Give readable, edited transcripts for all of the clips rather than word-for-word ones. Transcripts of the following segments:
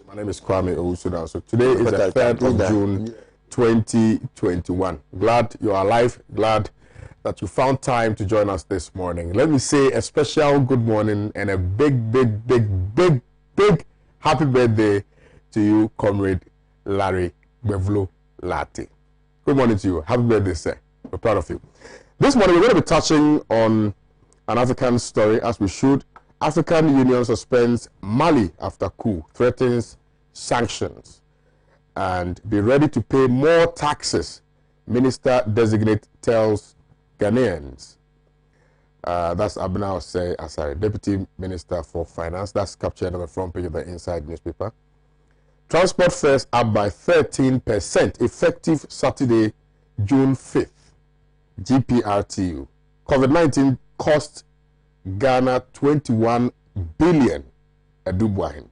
My name is Kwame Owusuda. So today is the 3rd of June, 2021. Glad you're alive. Glad that you found time to join us this morning. Let me say a special good morning and a big happy birthday to you, Comrade Larry Bevlo Latte. Good morning to you. Happy birthday, sir. We're proud of you. This morning we're going to be touching on an African story, as we should. African Union suspends Mali after coup, threatens sanctions, and be ready to pay more taxes, Minister Designate tells Ghanaians. That's Abna Asare, Deputy Minister for Finance. That's captured on the front page of the Inside newspaper. Transport fares up by 13%, effective Saturday, June 5th. GPRTU. COVID-19 cost Ghana 21 billion Adubwahin.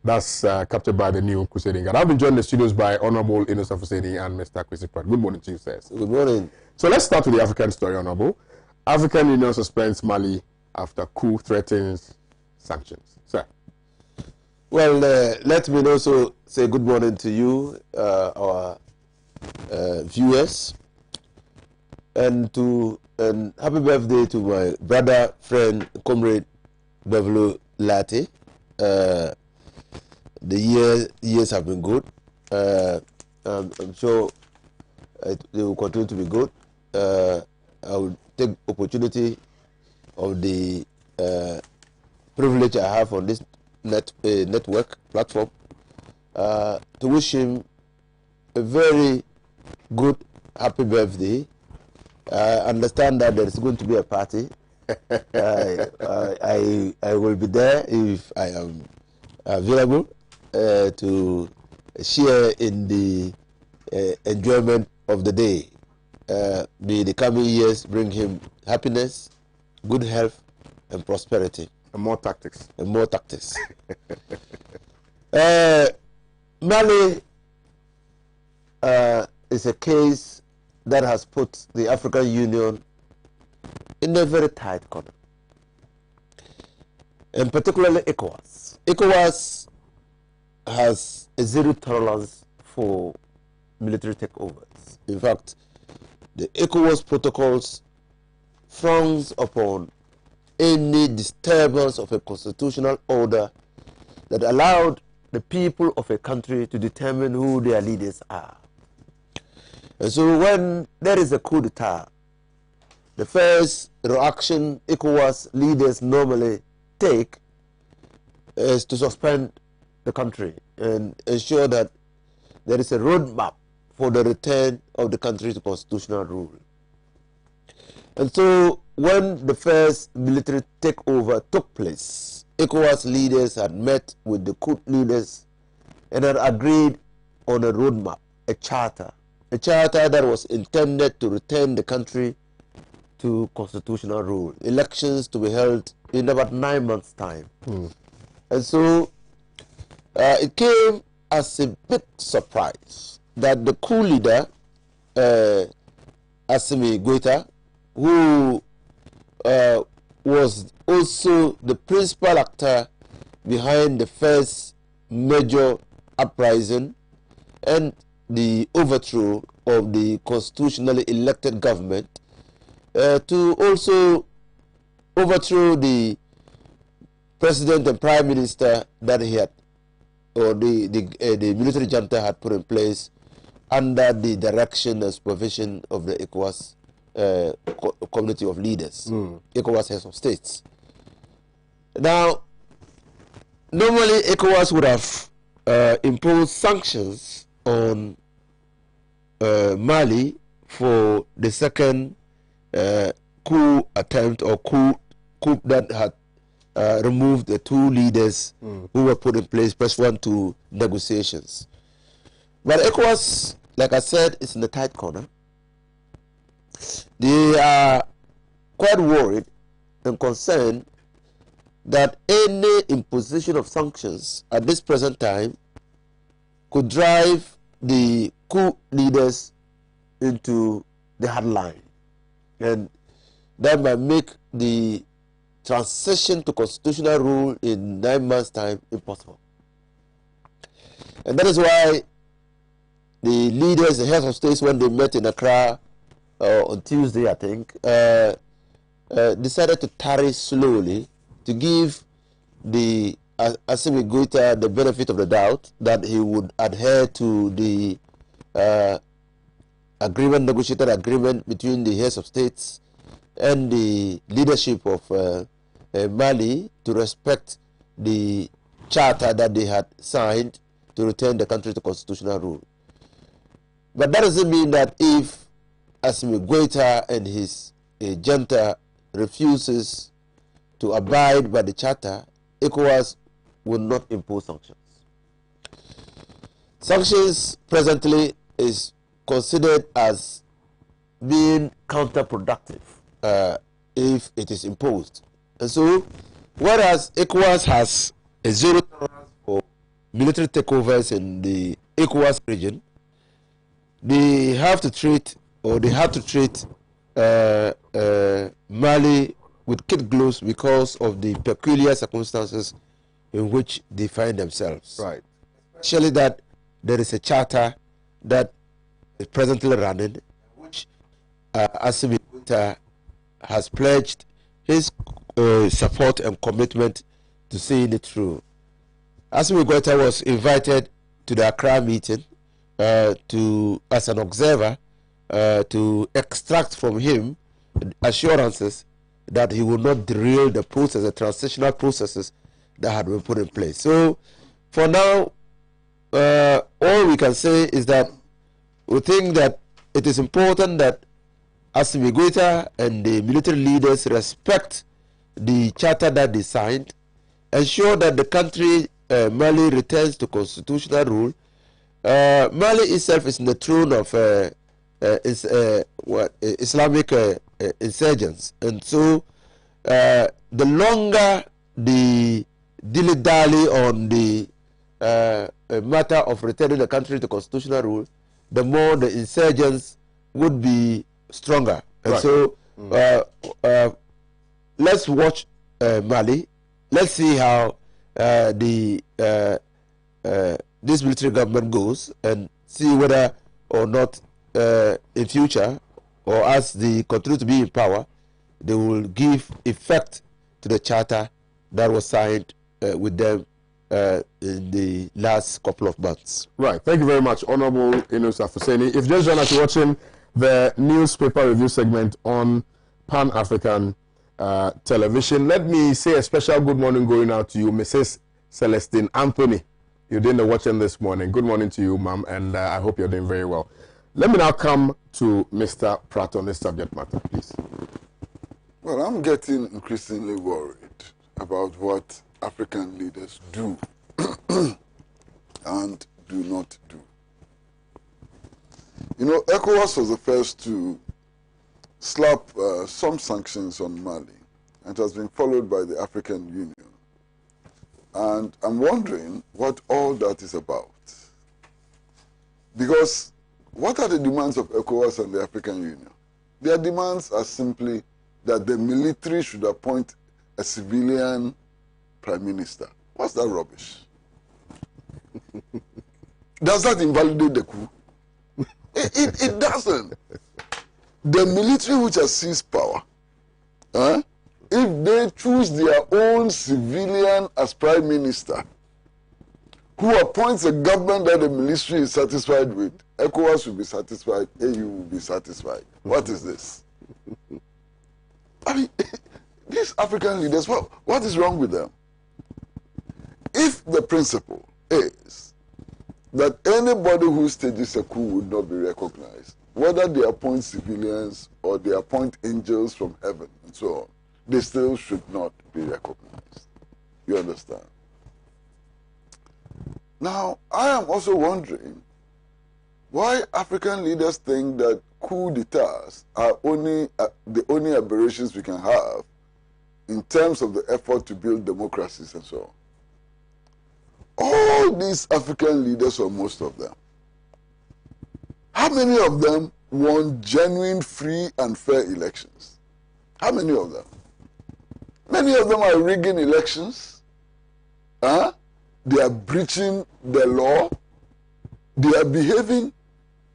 That's captured by the new Crusading Ghana. I've been joined in the studios by Honorable Inosa Fuseni and Mr. Kwesi Pratt. Good morning to you, sirs. Good morning. So let's start with the African story, Honorable. African Union suspends Mali after coup, threatens sanctions. Sir. Well, let me also say good morning to you, our viewers, and happy birthday to my brother, friend, Comrade Bevlo Latte. The years have been good. I'm sure they will continue to be good. I will take opportunity of the privilege I have on this network platform to wish him a very good happy birthday. I understand that there is going to be a party. I will be there if I am available to share in the enjoyment of the day. May the coming years bring him happiness, good health, and prosperity. And more tactics. And more tactics. Mali is a case that has put the African Union in a very tight corner. And particularly ECOWAS. ECOWAS has a zero tolerance for military takeovers. In fact, the ECOWAS protocols frowns upon any disturbance of a constitutional order that allowed the people of a country to determine who their leaders are. And so when there is a coup d'etat, the first reaction ECOWAS leaders normally take is to suspend the country and ensure that there is a roadmap for the return of the country to constitutional rule. And so when the first military takeover took place, ECOWAS leaders had met with the coup leaders and had agreed on a roadmap, a charter that was intended to return the country to constitutional rule, elections to be held in about 9 months' time. And so it came as a big surprise that the coup leader, Assimi Goïta, who was also the principal actor behind the first major uprising and the overthrow of the constitutionally elected government, to also overthrow the president and prime minister that he had, or the military junta had put in place under the direction and supervision of the ECOWAS community of leaders, ECOWAS heads of states. Now, normally ECOWAS would have imposed sanctions on Mali for the second coup attempt, or coup that had removed the two leaders who were put in place pursuant to negotiations. But ECOWAS, like I said, is in the tight corner. They are quite worried and concerned that any imposition of sanctions at this present time could drive the coup leaders into the hard line, and that might make the transition to constitutional rule in 9 months' time impossible. And that is why the leaders, the heads of states, when they met in Accra on Tuesday, I think, decided to tarry slowly to give the Assimi Goïta the benefit of the doubt that he would adhere to the negotiated agreement between the heads of states and the leadership of Mali to respect the charter that they had signed to return the country to constitutional rule. But that doesn't mean that if Assimi Goïta and his junta refuses to abide by the charter, ECOWAS will not impose sanctions. Sanctions presently is considered as being counterproductive if it is imposed. And so, whereas ECOWAS has a zero tolerance for military takeovers in the ECOWAS region, they have to treat, or they have to treat Mali with kid gloves because of the peculiar circumstances in which they find themselves. Right. Especially that there is a charter that is presently running, which Assimi Goïta has pledged his support and commitment to seeing it through. Assimi Goïta was invited to the Accra meeting as an observer to extract from him assurances that he will not derail the process, the transitional processes that had been put in place. So, for now, all we can say is that we think that it is important that Assimi Goïta and the military leaders respect the charter that they signed, ensure that the country, Mali, returns to constitutional rule. Mali itself is in the throne of Islamic insurgents, and so the longer the dilly-dally on the matter of returning the country to constitutional rule, the more the insurgents would be stronger. And right. So let's watch Mali. Let's see how this military government goes, and see whether or not in future, or as they continue to be in power, they will give effect to the charter that was signed with them in the last couple of months. Right. Thank you very much, Honorable Inus Afuseni. If you just joined us, watching the newspaper review segment on Pan-African television, let me say a special good morning going out to you, Mrs. Celestine Anthony. You didn't watching this morning. Good morning to you, ma'am, and I hope you're doing very well. Let me now come to Mr. Pratt on this subject matter, please. Well, I'm getting increasingly worried about what African leaders do and do not do. You know, ECOWAS was the first to slap some sanctions on Mali, and it has been followed by the African Union. And I'm wondering what all that is about. Because what are the demands of ECOWAS and the African Union? Their demands are simply that the military should appoint a civilian prime minister. What's that rubbish? Does that invalidate the coup? It doesn't. The military which has seized power, if they choose their own civilian as prime minister, who appoints a government that the military is satisfied with, ECOWAS will be satisfied, AU will be satisfied. What is this? I mean, these African leaders, what is wrong with them? If the principle is that anybody who stages a coup would not be recognized, whether they appoint civilians or they appoint angels from heaven and so on, they still should not be recognized. You understand? Now, I am also wondering why African leaders think that coup d'etats are the only aberrations we can have in terms of the effort to build democracies and so on. All these African leaders, or most of them, how many of them won genuine, free, and fair elections? How many of them? Many of them are rigging elections. They are breaching the law. they are behaving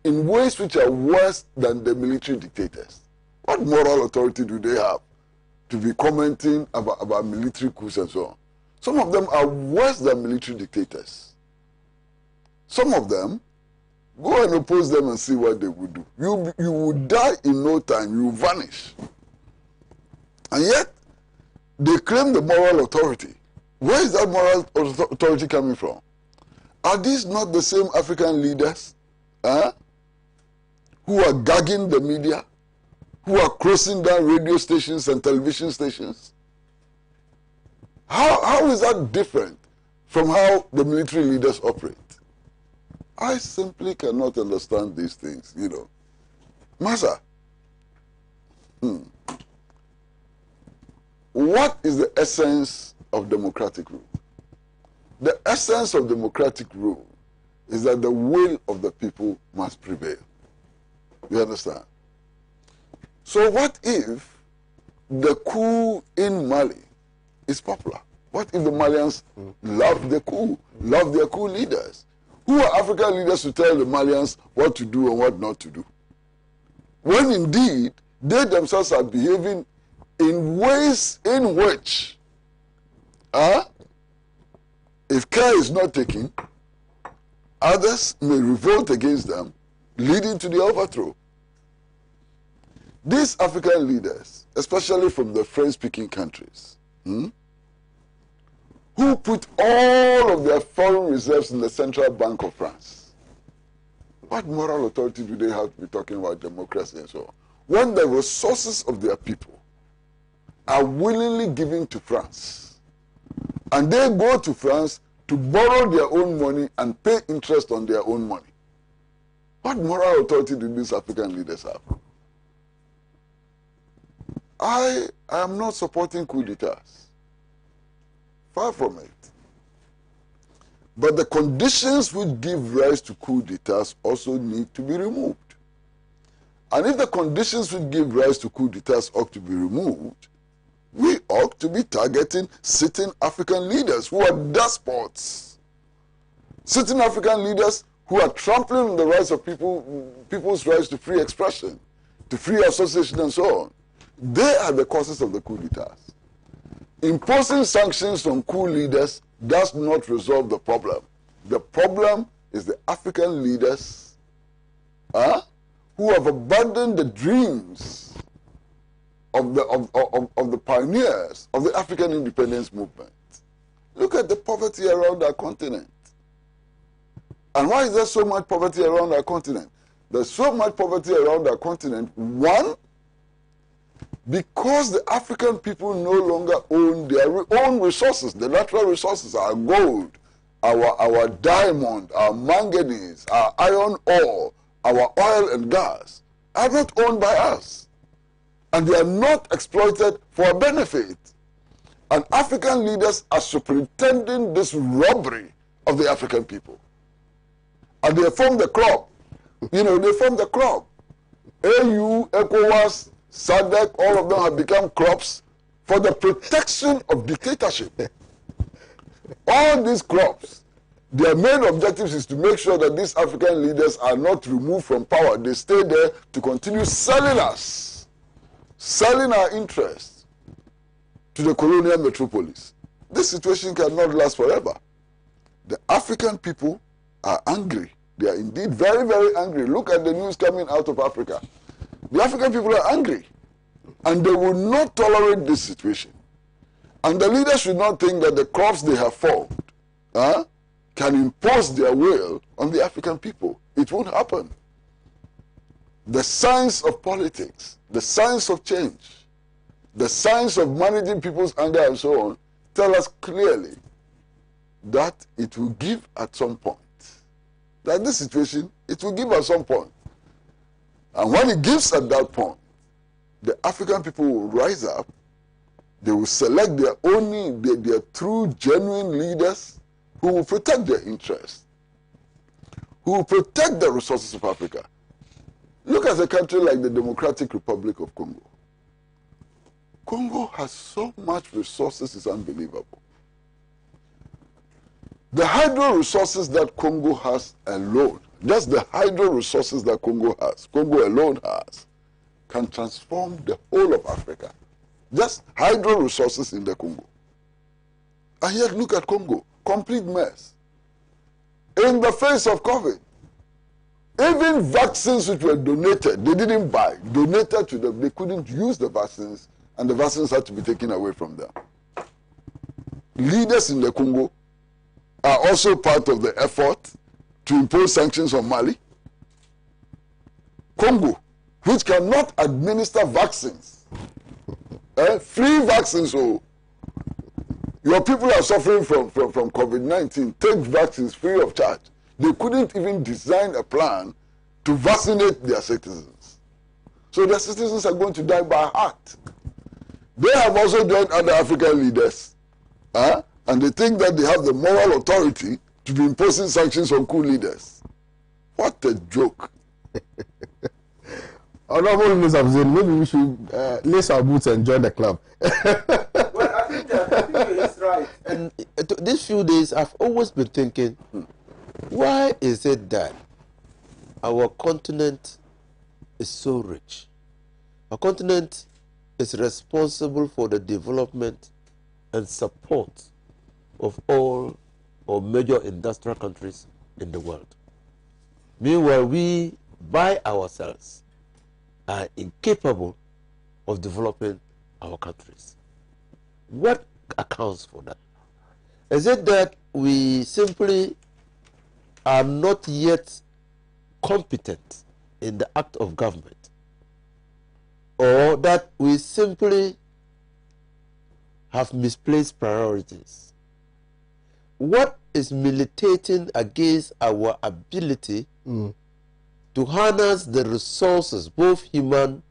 in ways which are worse than the military dictators. What moral authority do they have to be commenting about military coups and so on? Some of them are worse than military dictators. Some of them, go and oppose them and see what they would do. You will die in no time. You will vanish. And yet, they claim the moral authority. Where is that moral authority coming from? Are these not the same African leaders who are gagging the media, who are closing down radio stations and television stations? How is that different from how the military leaders operate? I simply cannot understand these things, you know. Massa, what is the essence of democratic rule? The essence of democratic rule is that the will of the people must prevail. You understand? So what if the coup in Mali is popular? What if the Malians love the coup, love their coup leaders? Who are African leaders to tell the Malians what to do and what not to do? When indeed, they themselves are behaving in ways in which, if care is not taken, others may revolt against them, leading to the overthrow. These African leaders, especially from the French-speaking countries, who put all of their foreign reserves in the Central Bank of France, what moral authority do they have to be talking about democracy and so on? When the resources of their people are willingly given to France, and they go to France to borrow their own money and pay interest on their own money, what moral authority do these African leaders have? I am not supporting coup d'etats. Far from it. But the conditions which give rise to coup d'etats also need to be removed. And if the conditions which give rise to coup d'etats ought to be removed, we ought to be targeting sitting African leaders who are despots. Sitting African leaders who are trampling on the rights of people's rights to free expression, to free association and so on. They are the causes of the coup d'etats. Imposing sanctions on coup leaders does not resolve the problem. The problem is the African leaders who have abandoned the dreams of the pioneers of the African independence movement. Look at the poverty around our continent. And why is there so much poverty around our continent? There's so much poverty around our continent. One, because the African people no longer own their own resources, the natural resources, our gold, our diamond, our manganese, our iron ore, our oil and gas, are not owned by us. And they are not exploited for our benefit. And African leaders are superintending this robbery of the African people. And they form the club. You know, they form the club. AU, ECOWAS, SADC, all of them have become clubs for the protection of dictatorship. All these clubs, their main objectives is to make sure that these African leaders are not removed from power. They stay there to continue selling us, selling our interests to the colonial metropolis. This situation cannot last forever. The African people are angry. They are indeed very, very angry. Look at the news coming out of Africa. The African people are angry, and they will not tolerate this situation. And the leaders should not think that the clubs they have formed can impose their will on the African people. It won't happen. The science of politics, the science of change, the science of managing people's anger and so on, tell us clearly that it will give at some point. That this situation, it will give at some point. And when it gives at that point, the African people will rise up. They will select their own, their true, genuine leaders who will protect their interests, who will protect the resources of Africa. Look at a country like the Democratic Republic of Congo. Congo has so much resources, it's unbelievable. The hydro resources that Congo has alone, just the hydro resources that Congo has, Congo alone has, can transform the whole of Africa. Just hydro resources in the Congo. And yet look at Congo, complete mess. In the face of COVID, even vaccines which were donated, they didn't buy, donated to them, they couldn't use the vaccines, and the vaccines had to be taken away from them. Leaders in the Congo are also part of the effort to impose sanctions on Mali. Congo, which cannot administer vaccines, free vaccines, so your people are suffering from COVID-19, take vaccines free of charge. They couldn't even design a plan to vaccinate their citizens. So their citizens are going to die by heart. They have also joined other African leaders, and they think that they have the moral authority to be imposing sanctions on coup leaders. What a joke. Honorable Mr. maybe we should lace our boots and join the club. Well, I think it's right. And these few days, I've always been thinking, why is it that our continent is so rich? Our continent is responsible for the development and support of all or major industrial countries in the world. Meanwhile, we, by ourselves, are incapable of developing our countries. What accounts for that? Is it that we simply are not yet competent in the act of government, or that we simply have misplaced priorities? What is militating against our ability to harness the resources, both human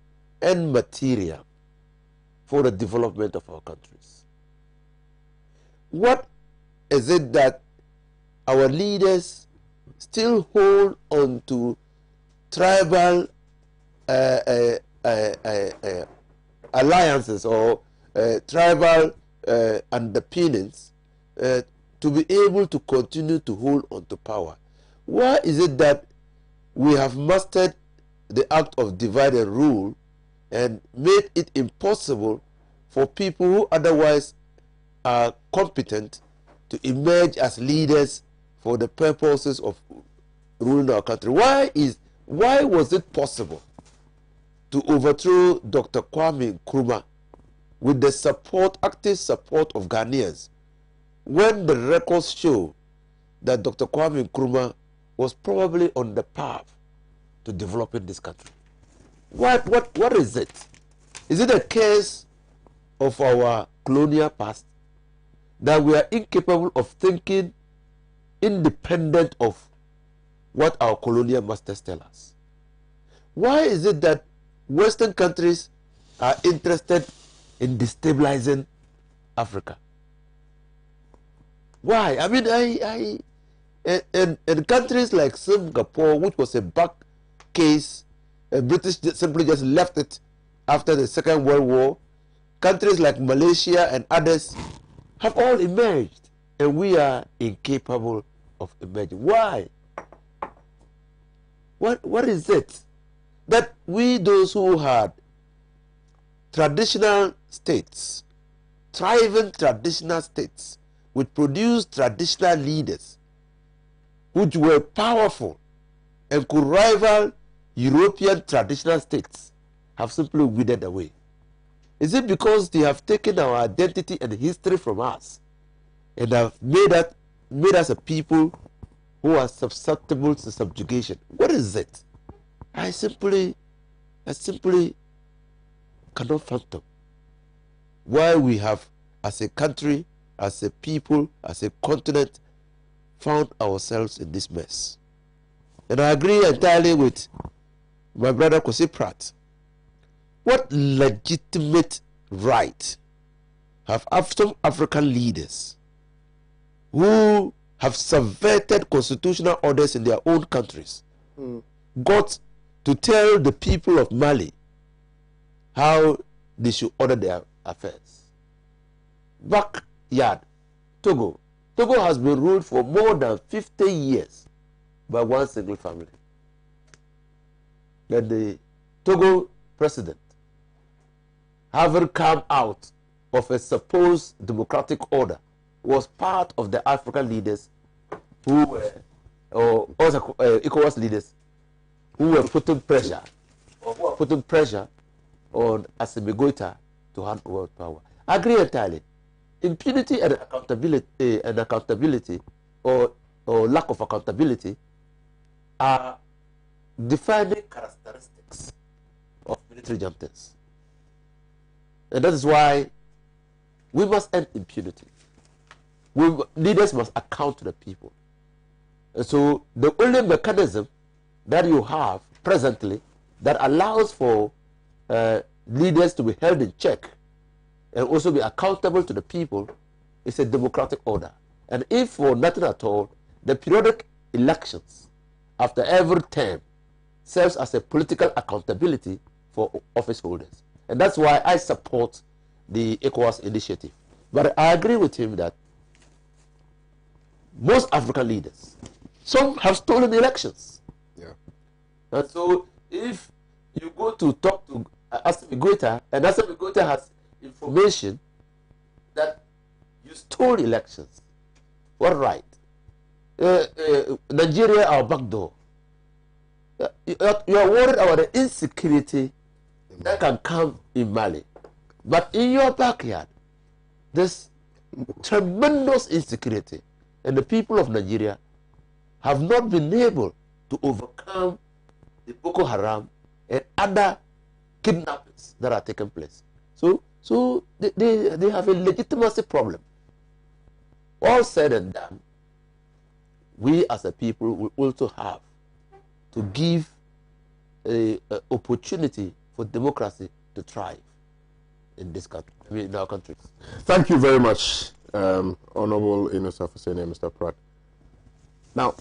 and material, for the development of our countries? What is it that our leaders still hold on to tribal alliances or tribal underpinnings to be able to continue to hold on to power? Why is it that we have mastered the act of divide and rule and made it impossible for people who otherwise are competent to emerge as leaders for the purposes of ruling our country? Why was it possible to overthrow Dr. Kwame Nkrumah with the support, active support of Ghanaians, when the records show that Dr. Kwame Nkrumah was probably on the path to developing this country? What is it? Is it a case of our colonial past, that we are incapable of thinking independent of what our colonial masters tell us? Why is it that Western countries are interested in destabilizing Africa? Why? I mean, in countries like Singapore, which was a back case, British simply just left it after the Second World War. Countries like Malaysia and others have all emerged, and we are incapable of emerging. Why? What is it that we, those who had traditional states, thriving traditional states, which produced traditional leaders, which were powerful and could rival European traditional states, have simply withered away? Is it because they have taken our identity and history from us and have made us a people who are susceptible to subjugation? What is it? I simply cannot fathom why we have, as a country, as a people, as a continent, found ourselves in this mess. And I agree entirely with my brother Kwesi Pratt. What legitimate right have some African leaders who have subverted constitutional orders in their own countries got to tell the people of Mali how they should order their affairs? Backyard, Togo. Togo has been ruled for more than 50 years by one single family. That the Togo president, having come out of a supposed democratic order, was part of the African leaders who were, or also ECOWAS leaders, who were putting pressure on Assimi Goïta to hand over power. I agree entirely. Impunity and accountability, or lack of accountability, are defining characteristics of military juntas. And that is why we must end impunity. Leaders must account to the people. And so the only mechanism that you have presently that allows for leaders to be held in check and also be accountable to the people is a democratic order. And if for nothing at all, the periodic elections after every term serves as a political accountability for office holders. And that's why I support the ECOWAS initiative. But I agree with him that most African leaders, some have stolen elections. Yeah. And so if you go to talk to Assimi Goïta, and Assimi Goïta has information that you stole elections, what right? Nigeria, our back door. You are worried about the insecurity that can come in Mali. But in your backyard, there's tremendous insecurity. And the people of Nigeria have not been able to overcome the Boko Haram and other kidnappings that are taking place. So they have a legitimacy problem. All said and done, we as a people will also have to give an opportunity for democracy to thrive in this country, in our country. Thank you very much, Honorable Innocent Hussein, Mr. Pratt. Now,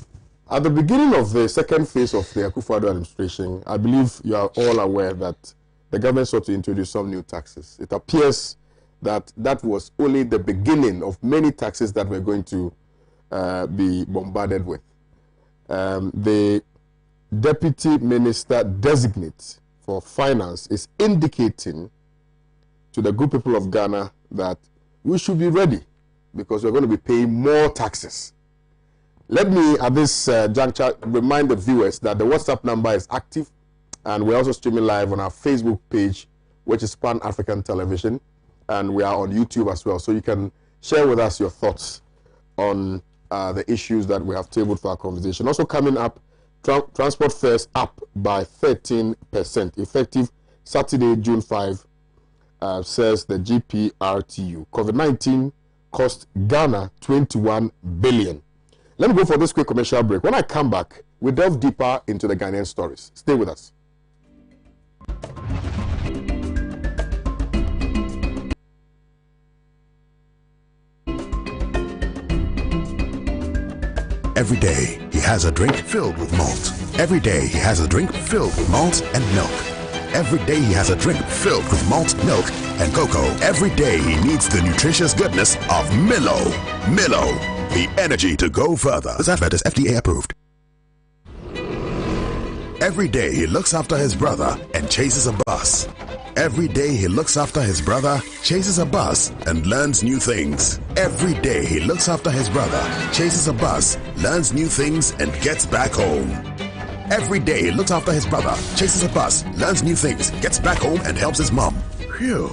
at the beginning of the second phase of the Akufo-Addo administration, I believe you are all aware that the government sought to introduce some new taxes. It appears that that was only the beginning of many taxes that we're going to be bombarded with. The Deputy Minister Designate for Finance is indicating to the good people of Ghana that we should be ready because we're going to be paying more taxes. Let me, at this juncture, remind the viewers that the WhatsApp number is active, and we're also streaming live on our Facebook page, which is Pan African Television, and we are on YouTube as well. So you can share with us your thoughts on the issues that we have tabled for our conversation. Also coming up, transport fares up by 13%, effective Saturday, June 5, says the GPRTU. COVID-19 cost Ghana 21 billion. Let me go for this quick commercial break. When I come back, we delve deeper into the Ghanaian stories. Stay with us. Every day, he has a drink filled with malt. Every day, he has a drink filled with malt and milk. Every day, he has a drink filled with malt, milk, and cocoa. Every day, he needs the nutritious goodness of Milo. Milo, the energy to go further. This advert is FDA approved. Every day, he looks after his brother and chases a bus. Every day he looks after his brother, chases a bus, and learns new things. Every day he looks after his brother, chases a bus, learns new things, and gets back home. Every day he looks after his brother, chases a bus, learns new things, gets back home, and helps his mom. Phew.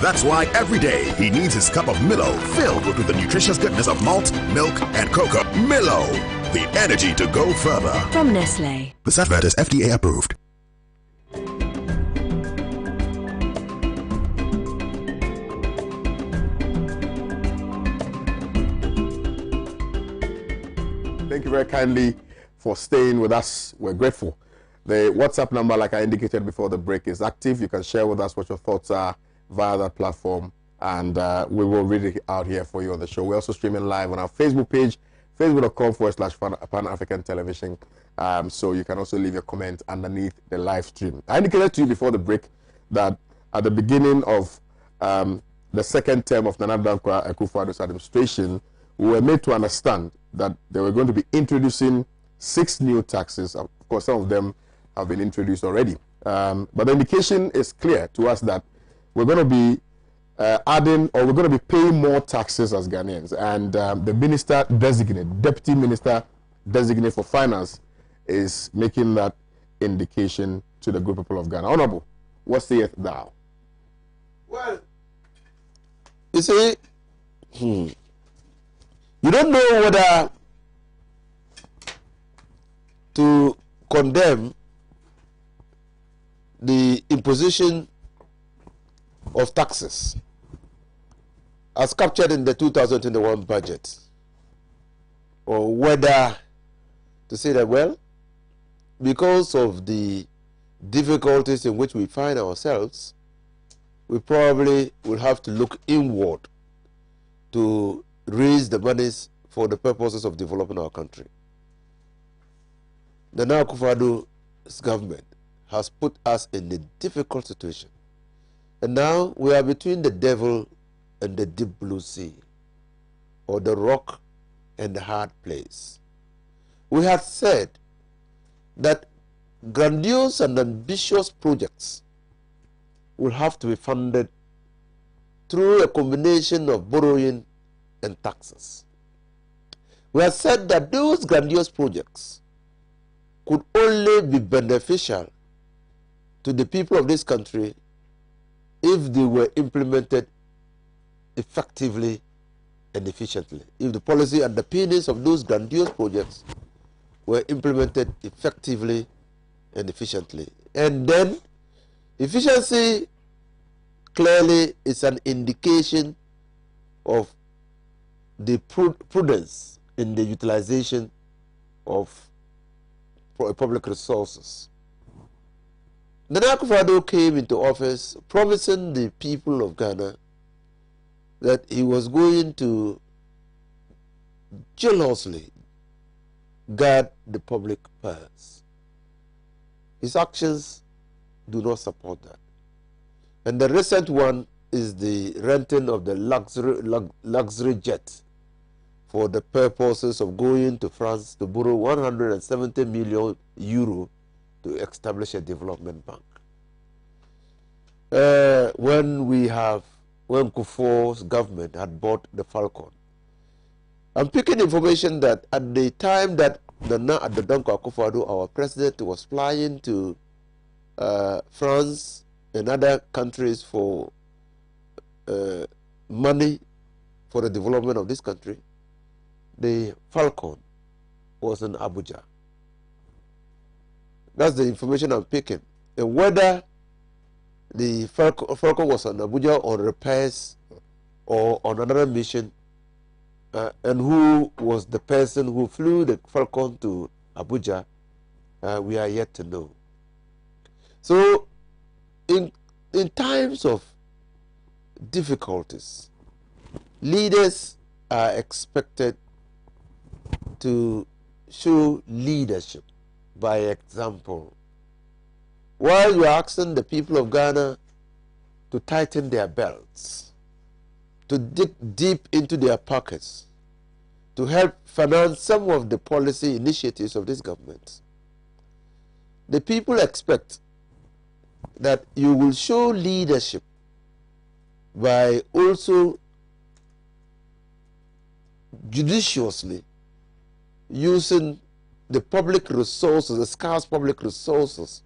That's why every day he needs his cup of Milo filled with the nutritious goodness of malt, milk, and cocoa. Milo, the energy to go further. From Nestle. This advert is FDA approved. Thank you very kindly for staying with us. We're grateful. The WhatsApp number, like I indicated before the break, is active. You can share with us what your thoughts are via that platform, and we will read it out here for you on the show. We're also streaming live on our Facebook page, facebook.com/Pan African Television. So you can also leave your comment underneath the live stream. I indicated to you before the break that at the beginning of the second term of Nana Dankwa Akufo-Addo's administration, we were made to understand that they were going to be introducing 6 new taxes. Of course, some of them have been introduced already. But the indication is clear to us that we're going to be adding, or we're going to be paying more taxes as Ghanaians. And the minister designate, deputy minister designate for finance, is making that indication to the good people of Ghana. Honorable, what sayeth thou? Well, you see, you don't know whether to condemn the imposition of taxes as captured in the 2021 budget, or whether to say that, well, because of the difficulties in which we find ourselves, we probably will have to look inward to raise the monies for the purposes of developing our country. The Nana Akufo-Addo's government has put us in a difficult situation. And now we are between the devil and the deep blue sea, or the rock and the hard place. We had said that grandiose and ambitious projects will have to be funded through a combination of borrowing and taxes. We have said that those grandiose projects could only be beneficial to the people of this country if they were implemented effectively and efficiently. If the policy and the underpinnings of those grandiose projects were implemented effectively and efficiently. And then efficiency clearly is an indication of the prudence in the utilization of public resources. Nana Akufo-Addo came into office promising the people of Ghana that he was going to jealously guard the public purse. His actions do not support that. And the recent one is the renting of the luxury jet for the purposes of going to France to borrow 170 million euro to establish a development bank. When Kufuor's government had bought the Falcon, I'm picking information that at the time that Nana Akufo-Addo, our president, was flying to France and other countries for money for the development of this country, the Falcon was in Abuja. That's the information I'm picking. And whether the Falcon was in Abuja on repairs or on another mission, and who was the person who flew the Falcon to Abuja, we are yet to know. So in times of difficulties, leaders are expected to show leadership by example. While you are asking the people of Ghana to tighten their belts, to dig deep into their pockets, to help finance some of the policy initiatives of this government, the people expect that you will show leadership by also judiciously using the public resources, the scarce public resources,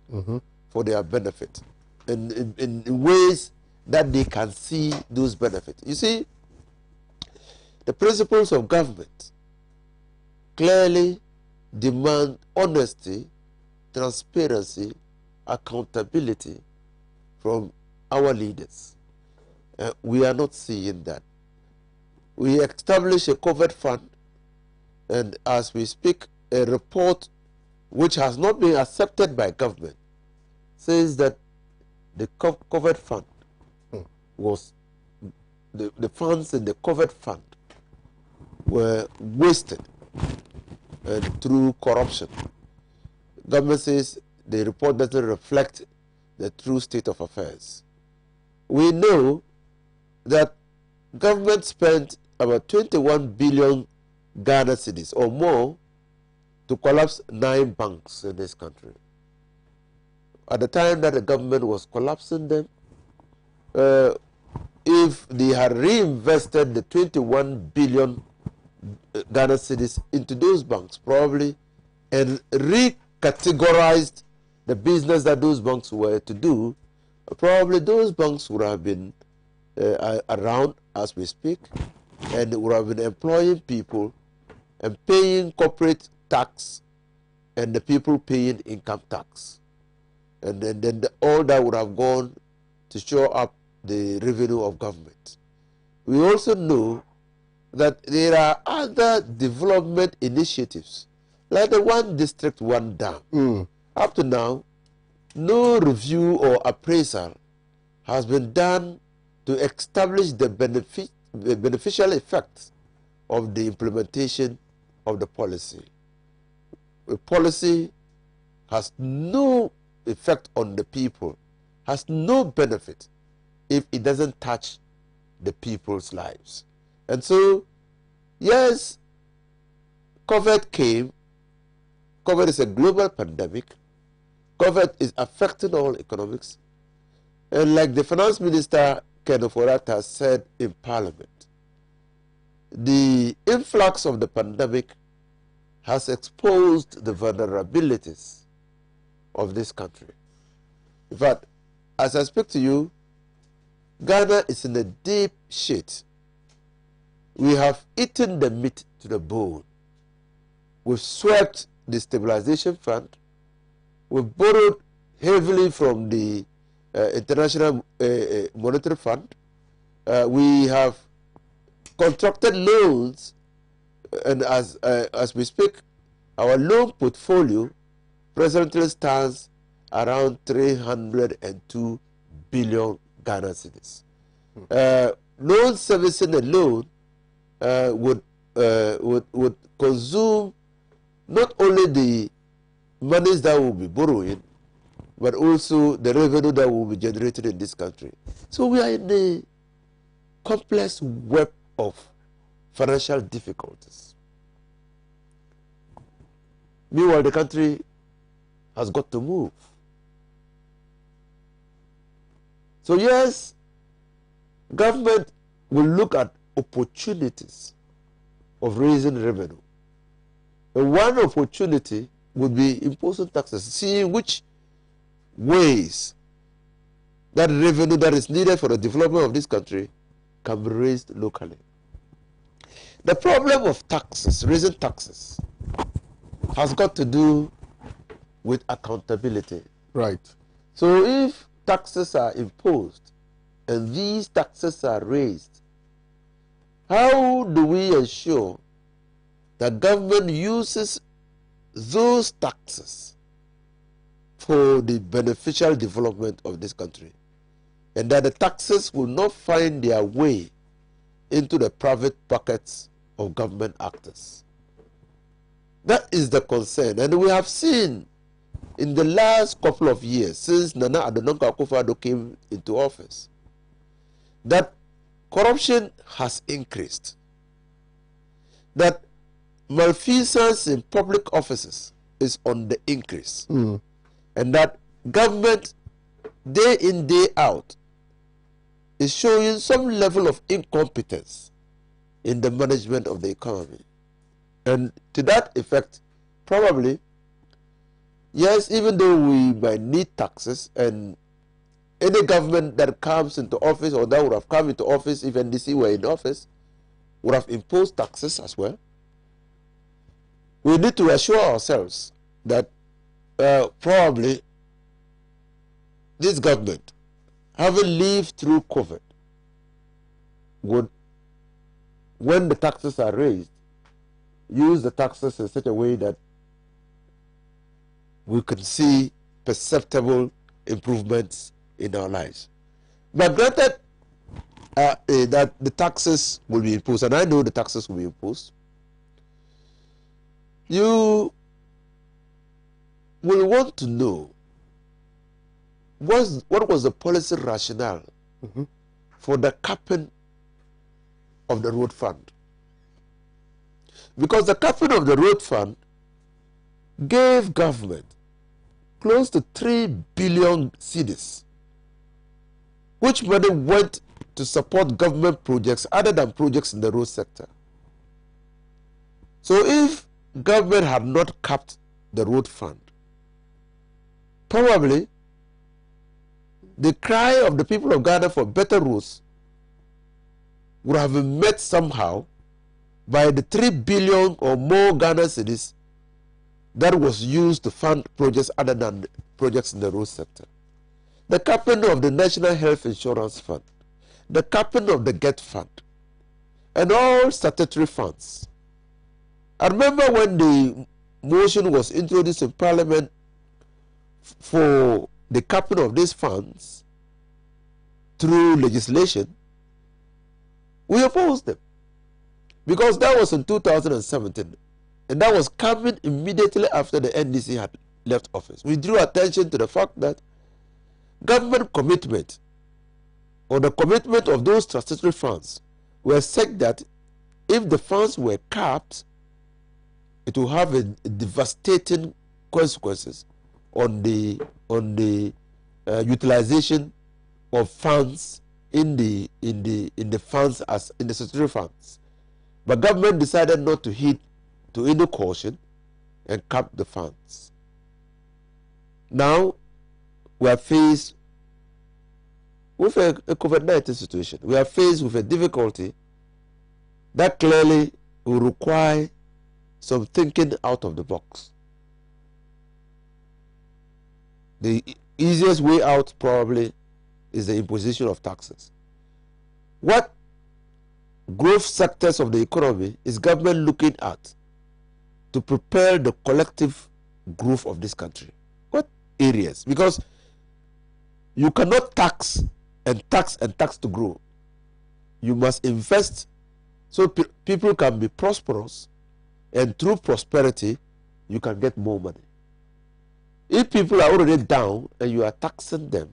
for their benefit, and in ways that they can see those benefits. You see, the principles of government clearly demand honesty, transparency, accountability from our leaders. We are not seeing that. We established a covert fund, and as we speak, a report which has not been accepted by government says that the covert fund was, the funds in the covert fund were wasted through corruption. Government says the report doesn't reflect the true state of affairs. We know that government spent about 21 billion Ghana cedis or more to collapse 9 banks in this country. At the time that the government was collapsing them, if they had reinvested the 21 billion Ghana cedis into those banks, probably, and recategorized the business that those banks were to do, probably those banks would have been around as we speak, and would have been employing people and paying corporate tax, and the people paying income tax. And then all that would have gone to show up the revenue of government. We also know that there are other development initiatives, like the One District, One Dam. Up to now, no review or appraisal has been done to establish the beneficial effects of the implementation of the policy. The policy has no effect on the people, has no benefit if it doesn't touch the people's lives. And so, yes, COVID came. COVID is a global pandemic. COVID is affecting all economics. And like the finance minister, Ken Oforata, said in Parliament, the influx of the pandemic has exposed the vulnerabilities of this country. In fact, as I speak to you, Ghana is in a deep shit. We have eaten the meat to the bone. We've swept the stabilization fund. We've borrowed heavily from the International Monetary Fund. We have contracted loans, and as we speak, our loan portfolio presently stands around 302 billion Ghana cedis. Loan servicing alone would consume not only the monies that we'll be borrowing, but also the revenue that will be generated in this country. So we are in a complex web of financial difficulties. Meanwhile, the country has got to move. So yes, government will look at opportunities of raising revenue. And one opportunity would be imposing taxes, seeing which ways that revenue that is needed for the development of this country can be raised locally. The problem of taxes, raising taxes, has got to do with accountability. Right. So if taxes are imposed and these taxes are raised, how do we ensure that government uses those taxes for the beneficial development of this country, and that the taxes will not find their way into the private pockets of government actors? That is the concern. And we have seen in the last couple of years, since Nana Addo Akufo-Addo came into office, that corruption has increased, that malfeasance in public offices is on the increase, and that government, day in, day out, is showing some level of incompetence in the management of the economy. And to that effect, probably, yes, even though we might need taxes, and any government that comes into office, or that would have come into office if NDC were in office, would have imposed taxes as well, we need to assure ourselves that probably this government, having lived through COVID, would, when the taxes are raised, use the taxes in such a way that we can see perceptible improvements in our lives. But granted that the taxes will be imposed, and I know the taxes will be imposed, you will want to know what was the policy rationale for the capping of the road fund. Because the capping of the road fund gave government close to 3 billion cedis, which money went to support government projects other than projects in the road sector. So if government had not capped the road fund, probably the cry of the people of Ghana for better roads would have been met somehow by the 3 billion or more Ghana cedis that was used to fund projects other than projects in the road sector. The capping of the National Health Insurance Fund, the capping of the GET Fund, and all statutory funds. I remember when the motion was introduced in Parliament for the capping of these funds through legislation, we opposed them because that was in 2017, and that was coming immediately after the NDC had left office. We drew attention to the fact that government commitment or the commitment of those statutory funds were such that if the funds were capped, it will have a devastating consequences on the utilization of funds in the funds as in the statutory funds. But government decided not to heed to any caution and cap the funds. Now we are faced with a COVID-19 situation. We are faced with a difficulty that clearly will require some thinking out of the box. The easiest way out probably is the imposition of taxes. What growth sectors of the economy is government looking at to prepare the collective growth of this country? What areas? Because you cannot tax and tax and tax to grow. You must invest so people can be prosperous, and through prosperity you can get more money. If people are already down and you are taxing them,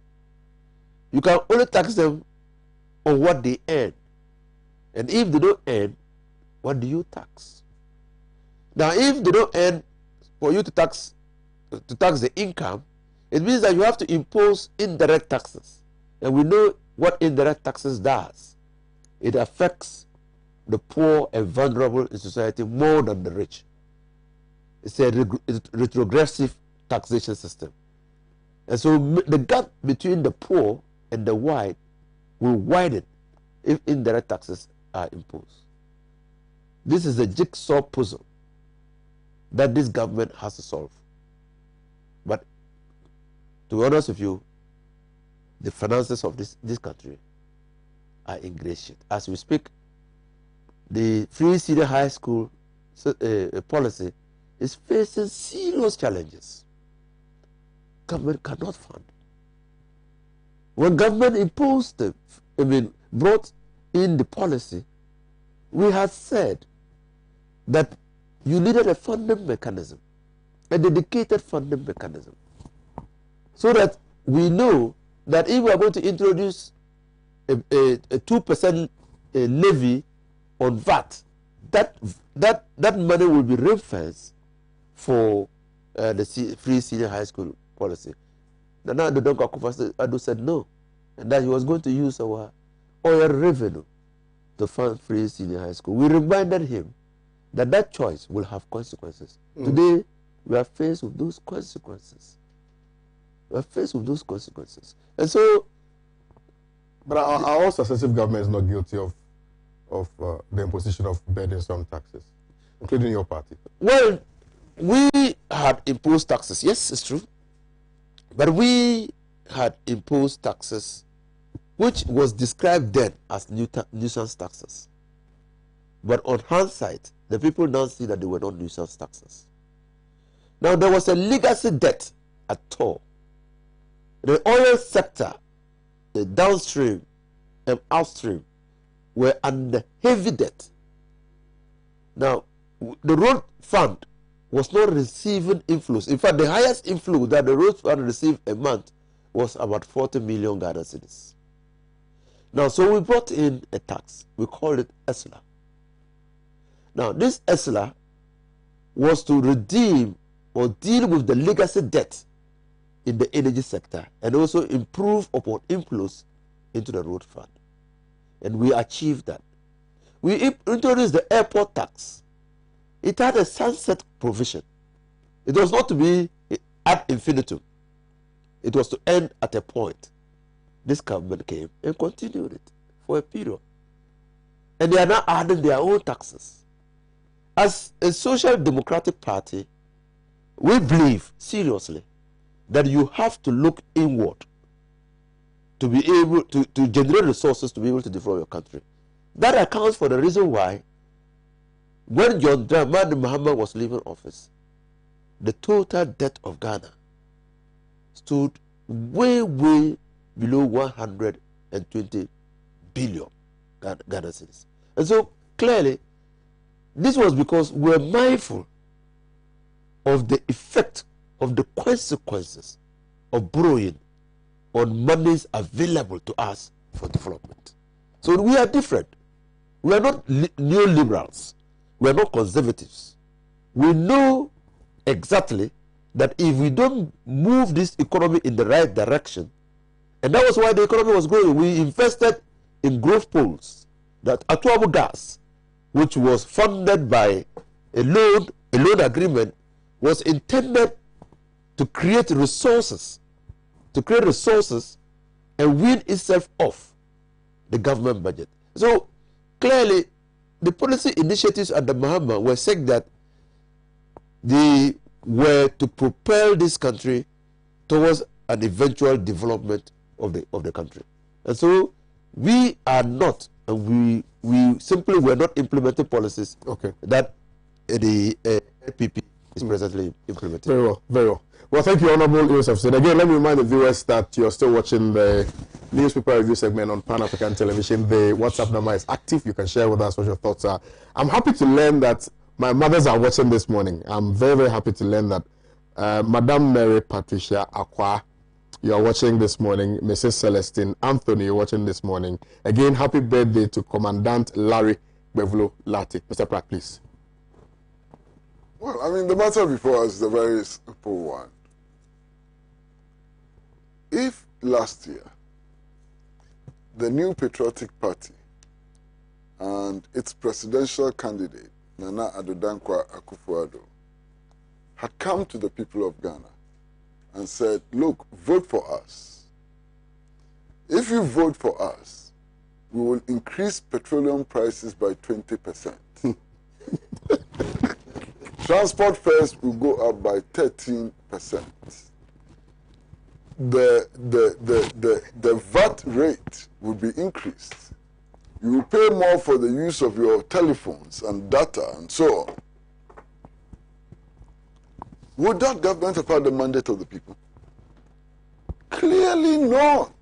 you can only tax them on what they earn. And if they don't earn, what do you tax? Now, if they don't earn, for you to tax the income, it means that you have to impose indirect taxes. And we know what indirect taxes does. It affects the poor and vulnerable in society more than the rich. It's a retrogressive taxation system. And so the gap between the poor and the white will widen if indirect taxes are imposed. This is a jigsaw puzzle that this government has to solve. But to be honest with you, the finances of this country are in great shape. As we speak, the free senior high school policy is facing serious challenges. Government cannot fund. When government brought in the policy, we had said that you needed a funding mechanism, a dedicated funding mechanism, so that we know that if we are going to introduce a 2% levy on VAT, that money will be ring-fenced for the free senior high school policy. Now the Dr. Akufo-Addo said no, and that he was going to use our oil revenue to fund free senior high school. We reminded him that that choice will have consequences. Today, we are faced with those consequences. We are faced with those consequences. And so... But our successive government is not guilty of the imposition of burdensome taxes, including your party. Well, we had imposed taxes. Yes, it's true. But we had imposed taxes which was described then as nuisance taxes. But on hindsight, the people now see that they were not nuisance taxes. Now, there was a legacy debt at all. The oil sector, the downstream and upstream, were under heavy debt. Now, the road fund was not receiving inflows. In fact, the highest inflow that the road fund received a month was about 40 million Ghana cedis. Now, so we brought in a tax. We called it ESLA. Now, this ESLA was to redeem or deal with the legacy debt in the energy sector and also improve upon inflows into the road fund. And we achieved that. We introduced the airport tax. It had a sunset provision. It was not to be ad infinitum. It was to end at a point. This government came and continued it for a period. And they are now adding their own taxes. As a social democratic party, we believe seriously that you have to look inward to be able to generate resources to be able to develop your country. That accounts for the reason why when John Dramani Mahama was leaving office, the total debt of Ghana stood way below 120 billion Ghana cedis. And so clearly, this was because we were mindful of the effect of the consequences of borrowing on monies available to us for development. So we are different. We are not neoliberals. We are not conservatives. We know exactly that if we don't move this economy in the right direction, and that was why the economy was growing. We invested in growth poles, that Atuabu gas, which was funded by a loan agreement, was intended to create resources, and wean itself off the government budget. So clearly, the policy initiatives under Mahama were saying that they were to propel this country towards an eventual development of the country. And so we are not, and we simply were not implementing policies that the APP is presently implementing. Very well, very well. Well, thank you, Honorable Yusuf Said. Again, let me remind the viewers that you're still watching the newspaper review segment on Pan-African Television. The WhatsApp number is active. You can share with us what your thoughts are. I'm happy to learn that my mothers are watching this morning. I'm very, very happy to learn that Madam Mary Patricia Akwa, you are watching this morning. Mrs. Celestine Anthony, you're watching this morning. Again, happy birthday to Commandant Larry Bevlo Lati. Mr. Pratt, please. Well, I mean, the matter before us is a very simple one. If last year the new Patriotic Party and its presidential candidate, Nana Addo Dankwa Akufo-Addo, had come to the people of Ghana and said, look, vote for us. If you vote for us, we will increase petroleum prices by 20%. Transport fares will go up by 13%. The VAT rate will be increased. You will pay more for the use of your telephones and data and so on. Would that government have had the mandate of the people? Clearly not.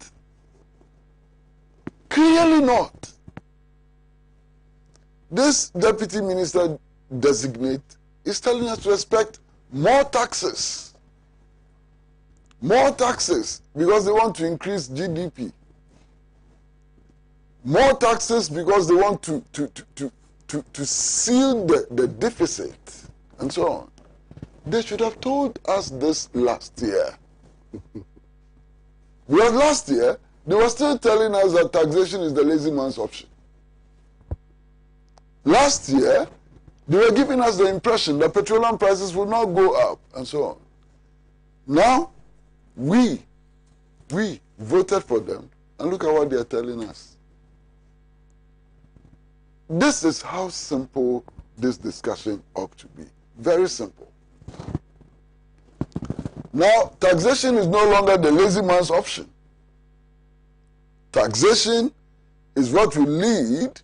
Clearly not. This deputy minister designate is telling us to expect more taxes. More taxes because they want to increase GDP. More taxes because they want to seal the deficit and so on. They should have told us this last year. Because last year, they were still telling us that taxation is the lazy man's option. Last year, they were giving us the impression that petroleum prices would not go up and so on. Now, we voted for them, and look at what they are telling us. This is how simple this discussion ought to be. Very simple. Now, taxation is no longer the lazy man's option. Taxation is what will lead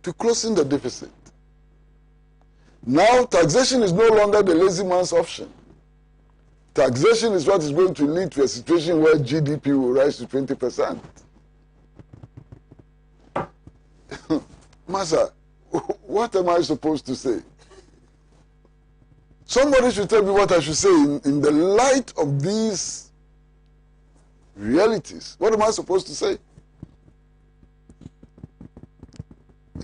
to closing the deficit. Now, taxation is no longer the lazy man's option. Taxation is what is going to lead to a situation where GDP will rise to 20%. Masa, what am I supposed to say? Somebody should tell me what I should say in the light of these realities. What am I supposed to say?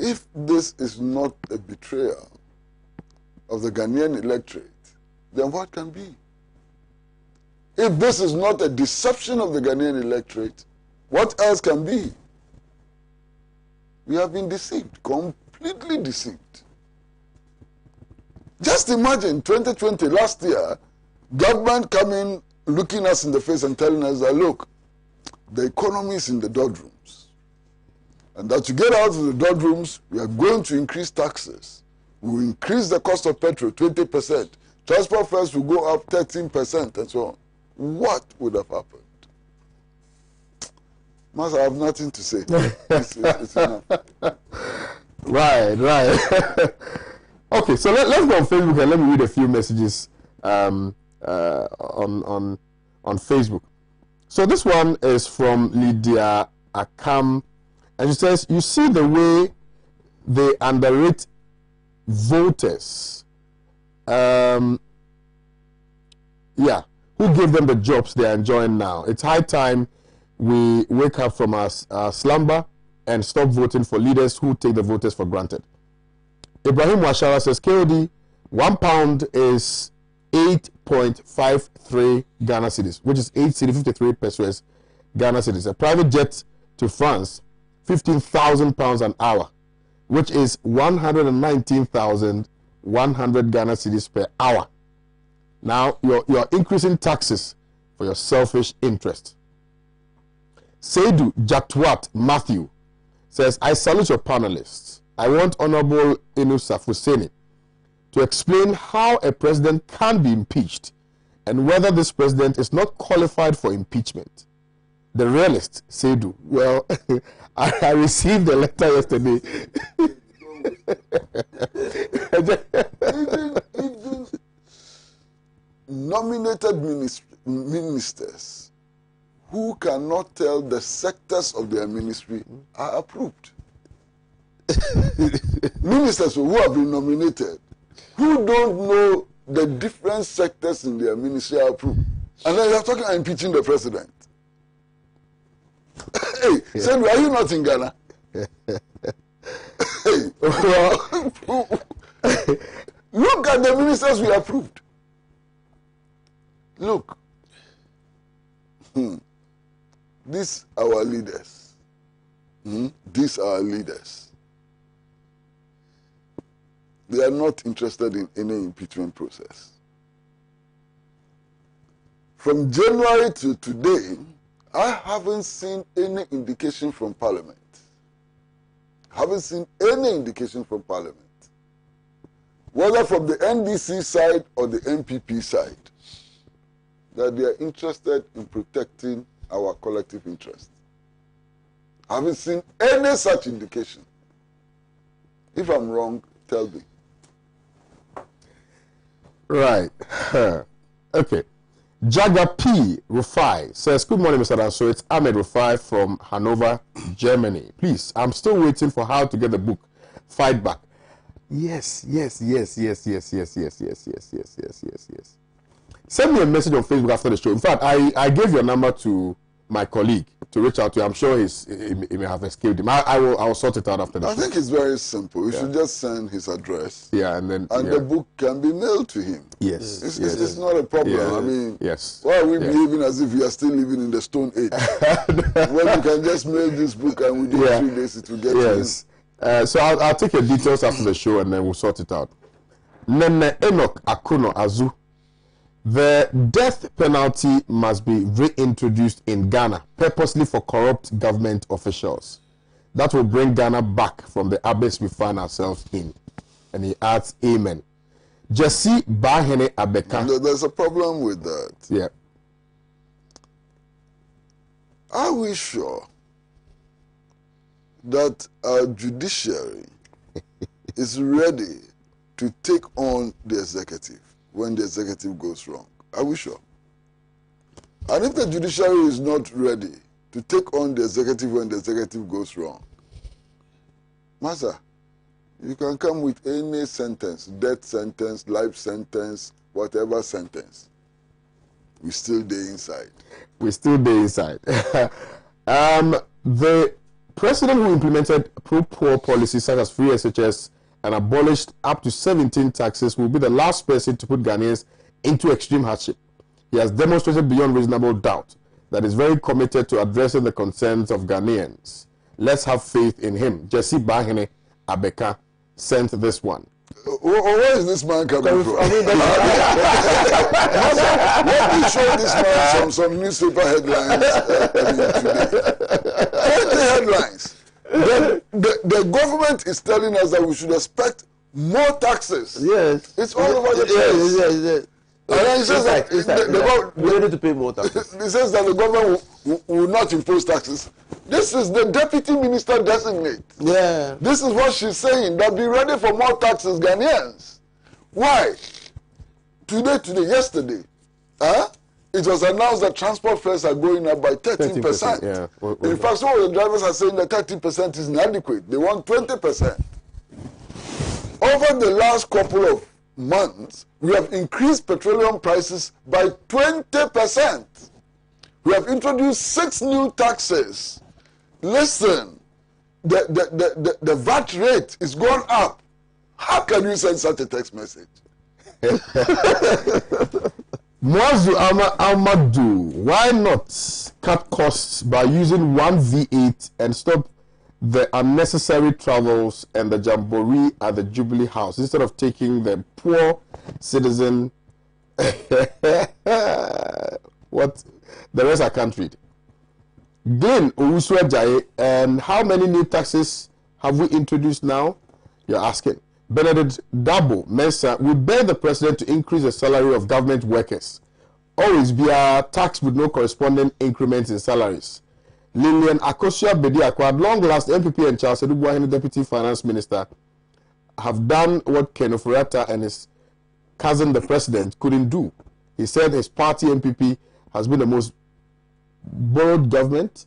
If this is not a betrayal of the Ghanaian electorate then what can be? If this is not a deception of the Ghanaian electorate, what else can be? We have been deceived, completely deceived. Just imagine 2020, last year, government coming, looking us in the face and telling us that, look, the economy is in the doldrums. And that to get out of the doldrums, we are going to increase taxes. We will increase the cost of petrol 20%. Transport fares will go up 13% and so on. What would have happened? Master, I have nothing to say. It's enough. Right. Okay, so let's go on Facebook and let me read a few messages on Facebook. So this one is from Lydia Akam, and she says, you see the way they underrate voters. Who gave them the jobs they are enjoying now? It's high time we wake up from our slumber and stop voting for leaders who take the voters for granted. Ibrahim Washara says, KOD, £1 is 8.53 Ghana cedis, which is 8.53 pesos Ghana cedis. A private jet to France, £15,000 an hour, which is 119,100 Ghana cedis per hour. Now, you're increasing taxes for your selfish interest. Seidu Jatwat Matthew says, I salute your panelists. I want Honorable Inusa Fuseni to explain how a president can be impeached and whether this president is not qualified for impeachment. The realist, Seidu, well, I received the letter yesterday. Even nominated ministers who cannot tell the sectors of their ministry are approved. Ministers who have been nominated, who don't know the different sectors in their ministry are approved. And then you're talking about impeaching the president. Hey, Sandra, are you not in Ghana? Hey, look at the ministers we approved. Look, these are our leaders. These are our leaders. They are not interested in any impeachment process. From January to today, I haven't seen any indication from Parliament. Haven't seen any indication from Parliament, whether from the NDC side or the MPP side, that they are interested in protecting our collective interest. I haven't seen any such indication. If I'm wrong, tell me. Right. Okay. Jaga P. Rufai says, good morning, Mr. Danso. It's Ahmed Rufai from Hanover, Germany. Please, I'm still waiting for how to get the book, Fight Back. Yes. Send me a message on Facebook after the show. In fact, I gave your number to my colleague to reach out to. I'm sure he may have escaped him. I will sort it out after the show. I think it's very simple. You should just send his address. Yeah, and then the book can be mailed to him. Yes. It's not a problem. Yeah. I mean, yes. Why are we behaving as if we are still living in the Stone Age? When you can just mail this book and within 3 days it will get to him. So I'll take your details after the show and then we'll sort it out. Nene Enoch Akuno Azu. The death penalty must be reintroduced in Ghana, purposely for corrupt government officials. That will bring Ghana back from the abyss we find ourselves in. And he adds, Amen. Jesse Bahene Abeka. There's a problem with that. Yeah. Are we sure that our judiciary is ready to take on the executive when the executive goes wrong? Are we sure? And if the judiciary is not ready to take on the executive when the executive goes wrong, Master, you can come with any sentence, death sentence, life sentence, whatever sentence. We still stay inside. We still stay inside. The president who implemented pro-poor policies such as free SHS and abolished up to 17 taxes will be the last person to put Ghanaians into extreme hardship. He has demonstrated beyond reasonable doubt that he's very committed to addressing the concerns of Ghanaians. Let's have faith in him. Jesse Bahene Abeka sent this one. Where is this man coming from? I mean, let me show this man some newspaper headlines today. 20 headlines. The government is telling us that we should expect more taxes. Yes. It's all over the place. Yes. And then he says that we need to pay more taxes. He says that the government will not impose taxes. This is the deputy minister designate. Yeah. This is what she's saying, that be ready for more taxes, Ghanaians. Why? Yesterday, it was announced that transport fares are going up by 13%. Yeah. In fact, some of the drivers are saying that 13% is inadequate. They want 20%. Over the last couple of months, we have increased petroleum prices by 20%. We have introduced 6 new taxes. Listen, the VAT rate is going up. How can you send such a text message? Mwazu Amadou, why not cut costs by using one V8 and stop the unnecessary travels and the jamboree at the Jubilee House instead of taking the poor citizen? What? The rest I can't read. Glenn Owusu-Ajayi, and how many new taxes have we introduced now? You're asking. Benedict Dabo Mensa, we beg the president to increase the salary of government workers. Always be a tax with no corresponding increments in salaries. Lillian Akosua Bediakwa, at long last, MPP and Charles Edubuahene, Deputy Finance Minister, have done what Ken Ofori-Atta and his cousin, the president, couldn't do. He said his party, MPP, has been the most borrowed government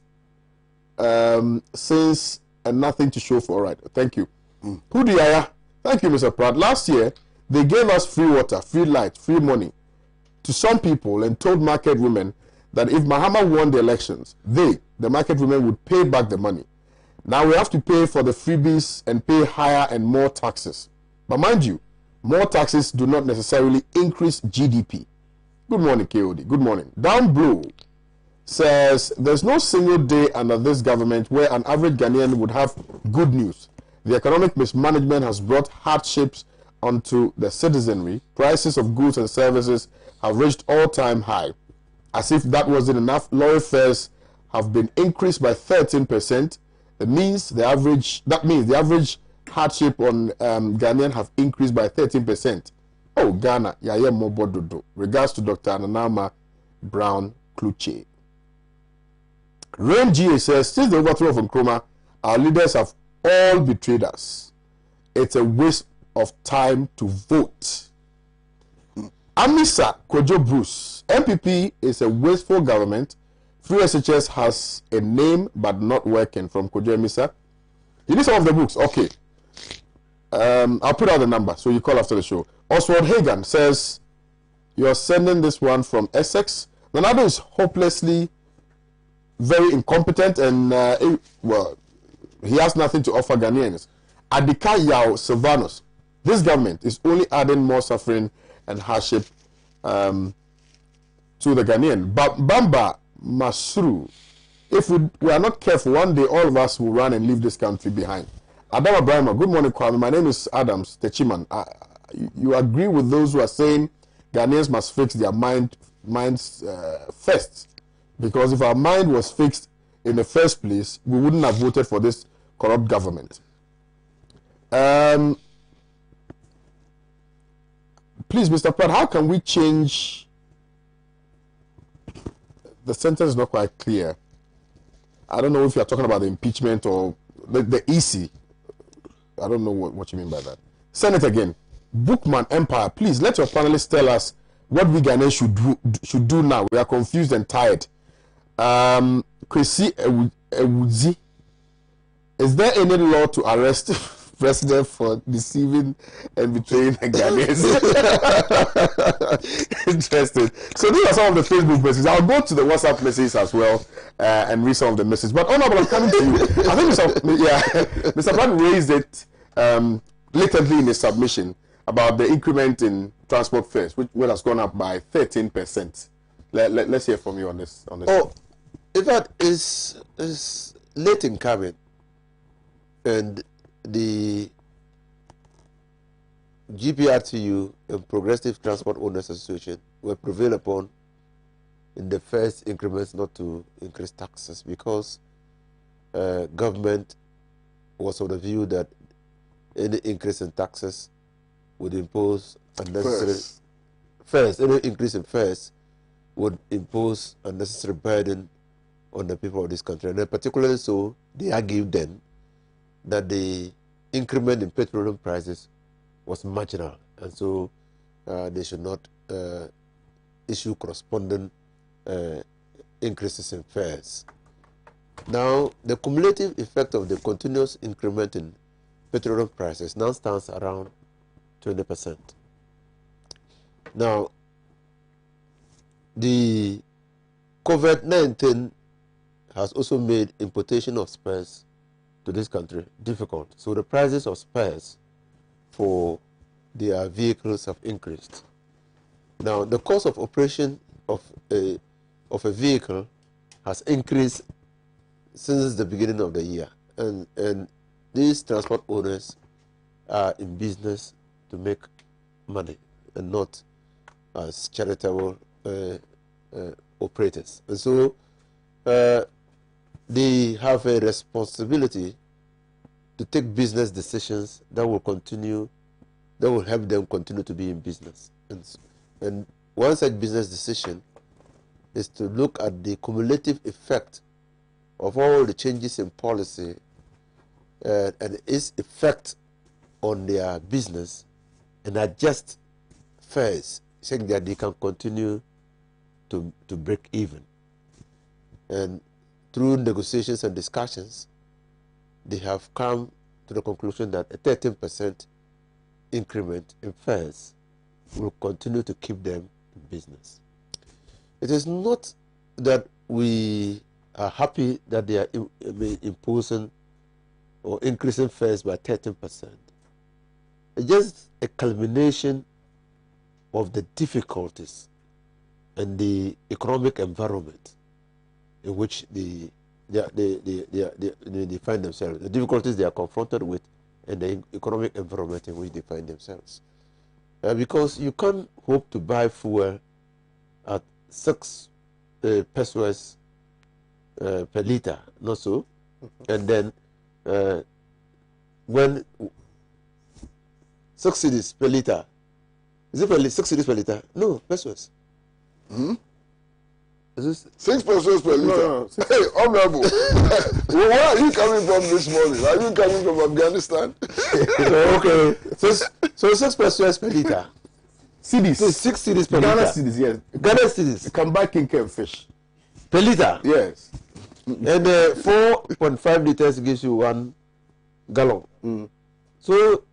since, and nothing to show for it. Thank you. Hudiaya, thank you, Mr. Pratt. Last year, they gave us free water, free light, free money to some people and told market women that if Mahama won the elections, they, the market women, would pay back the money. Now we have to pay for the freebies and pay higher and more taxes. But mind you, more taxes do not necessarily increase GDP. Good morning, KOD. Good morning. Down Blue says there's no single day under this government where an average Ghanaian would have good news. The economic mismanagement has brought hardships onto the citizenry. Prices of goods and services have reached all-time high. As if that wasn't enough, lorry fares have been increased by 13%. That means the average hardship on Ghanaian have increased by 13%. Oh, Ghana, Yaya Mobododo. Regards to Dr. Ananama Brown Kluche. Rain GA says, since the overthrow of Nkrumah, our leaders have all betrayed us. It's a waste of time to vote. Amisa Kojo Bruce, MPP is a wasteful government. Free SHS has a name but not working, from Kojo Amisa. You need some of the books. Okay. I'll put out the number so you call after the show. Oswald Hagan says, you're sending this one from Essex. Nanado is hopelessly very incompetent and, he has nothing to offer Ghanaians. Adika Yao Silvanus, this government is only adding more suffering and hardship to the Ghanaian. Bamba Masru, if we are not careful, one day all of us will run and leave this country behind. Adama Brahma, good morning, Kwame. My name is Adams Techiman. You agree with those who are saying Ghanaians must fix their minds first? Because if our mind was fixed in the first place, we wouldn't have voted for this corrupt government. Please, Mr. Pratt, how can we change? The sentence is not quite clear. I don't know if you're talking about the impeachment or the EC. I don't know what you mean by that. Send it again. Bookman Empire, please let your panelists tell us what we Ghanaians should do now. We are confused and tired. Kwesi Ewuzi, is there any law to arrest president for deceiving and betraying the Ghanaians? Interesting. So these are some of the Facebook messages. I'll go to the WhatsApp messages as well and read some of the messages. But Honorable, I'm coming to you. I think Mr. Pratt raised it latently in his submission about the increment in transport fares, which has gone up by 13%. Let's hear from you on this. Oh, in fact, it's late in coming, and the GPRTU and Progressive Transport Owners Association were prevailed upon in the first increments not to increase taxes because government was of the view that any increase in taxes would impose unnecessary fares. Any increase in fares would impose unnecessary burden on the people of this country. And particularly so, they argued then that the increment in petroleum prices was marginal, and so they should not issue corresponding increases in fares. Now, the cumulative effect of the continuous increment in petroleum prices now stands around 20%. Now, the COVID-19 has also made importation of spares to this country difficult. So the prices of spares for their vehicles have increased. Now, the cost of operation of a vehicle has increased since the beginning of the year, and these transport owners are in business to make money and not as charitable operators. And so they have a responsibility to take business decisions that will help them continue to be in business. And one such business decision is to look at the cumulative effect of all the changes in policy and its effect on their business, and adjust fares, saying that they can continue to break even. And through negotiations and discussions, they have come to the conclusion that a 13% increment in fares will continue to keep them in business. It is not that we are happy that they are imposing or increasing fares by 13%. It's just a culmination of the difficulties and the economic environment in which they find themselves, the difficulties they are confronted with, and the economic environment in which they find themselves. Because you can't hope to buy fuel at 6 pesos per liter, not so, and then when 6 cedis per liter, is it 6 cedis per liter? No, pesos. Is this 6 pesos per liter? No. Hey, honorable. Where are you coming from this morning? Are you coming from Afghanistan? Okay, so 6 pesos per liter. Cedis. So 6 cedis per Ghana liter. cedis, yes. Ghana cedis. You can buy king fish. Per liter. Yes. And 4.5 liters gives you 1 gallon. So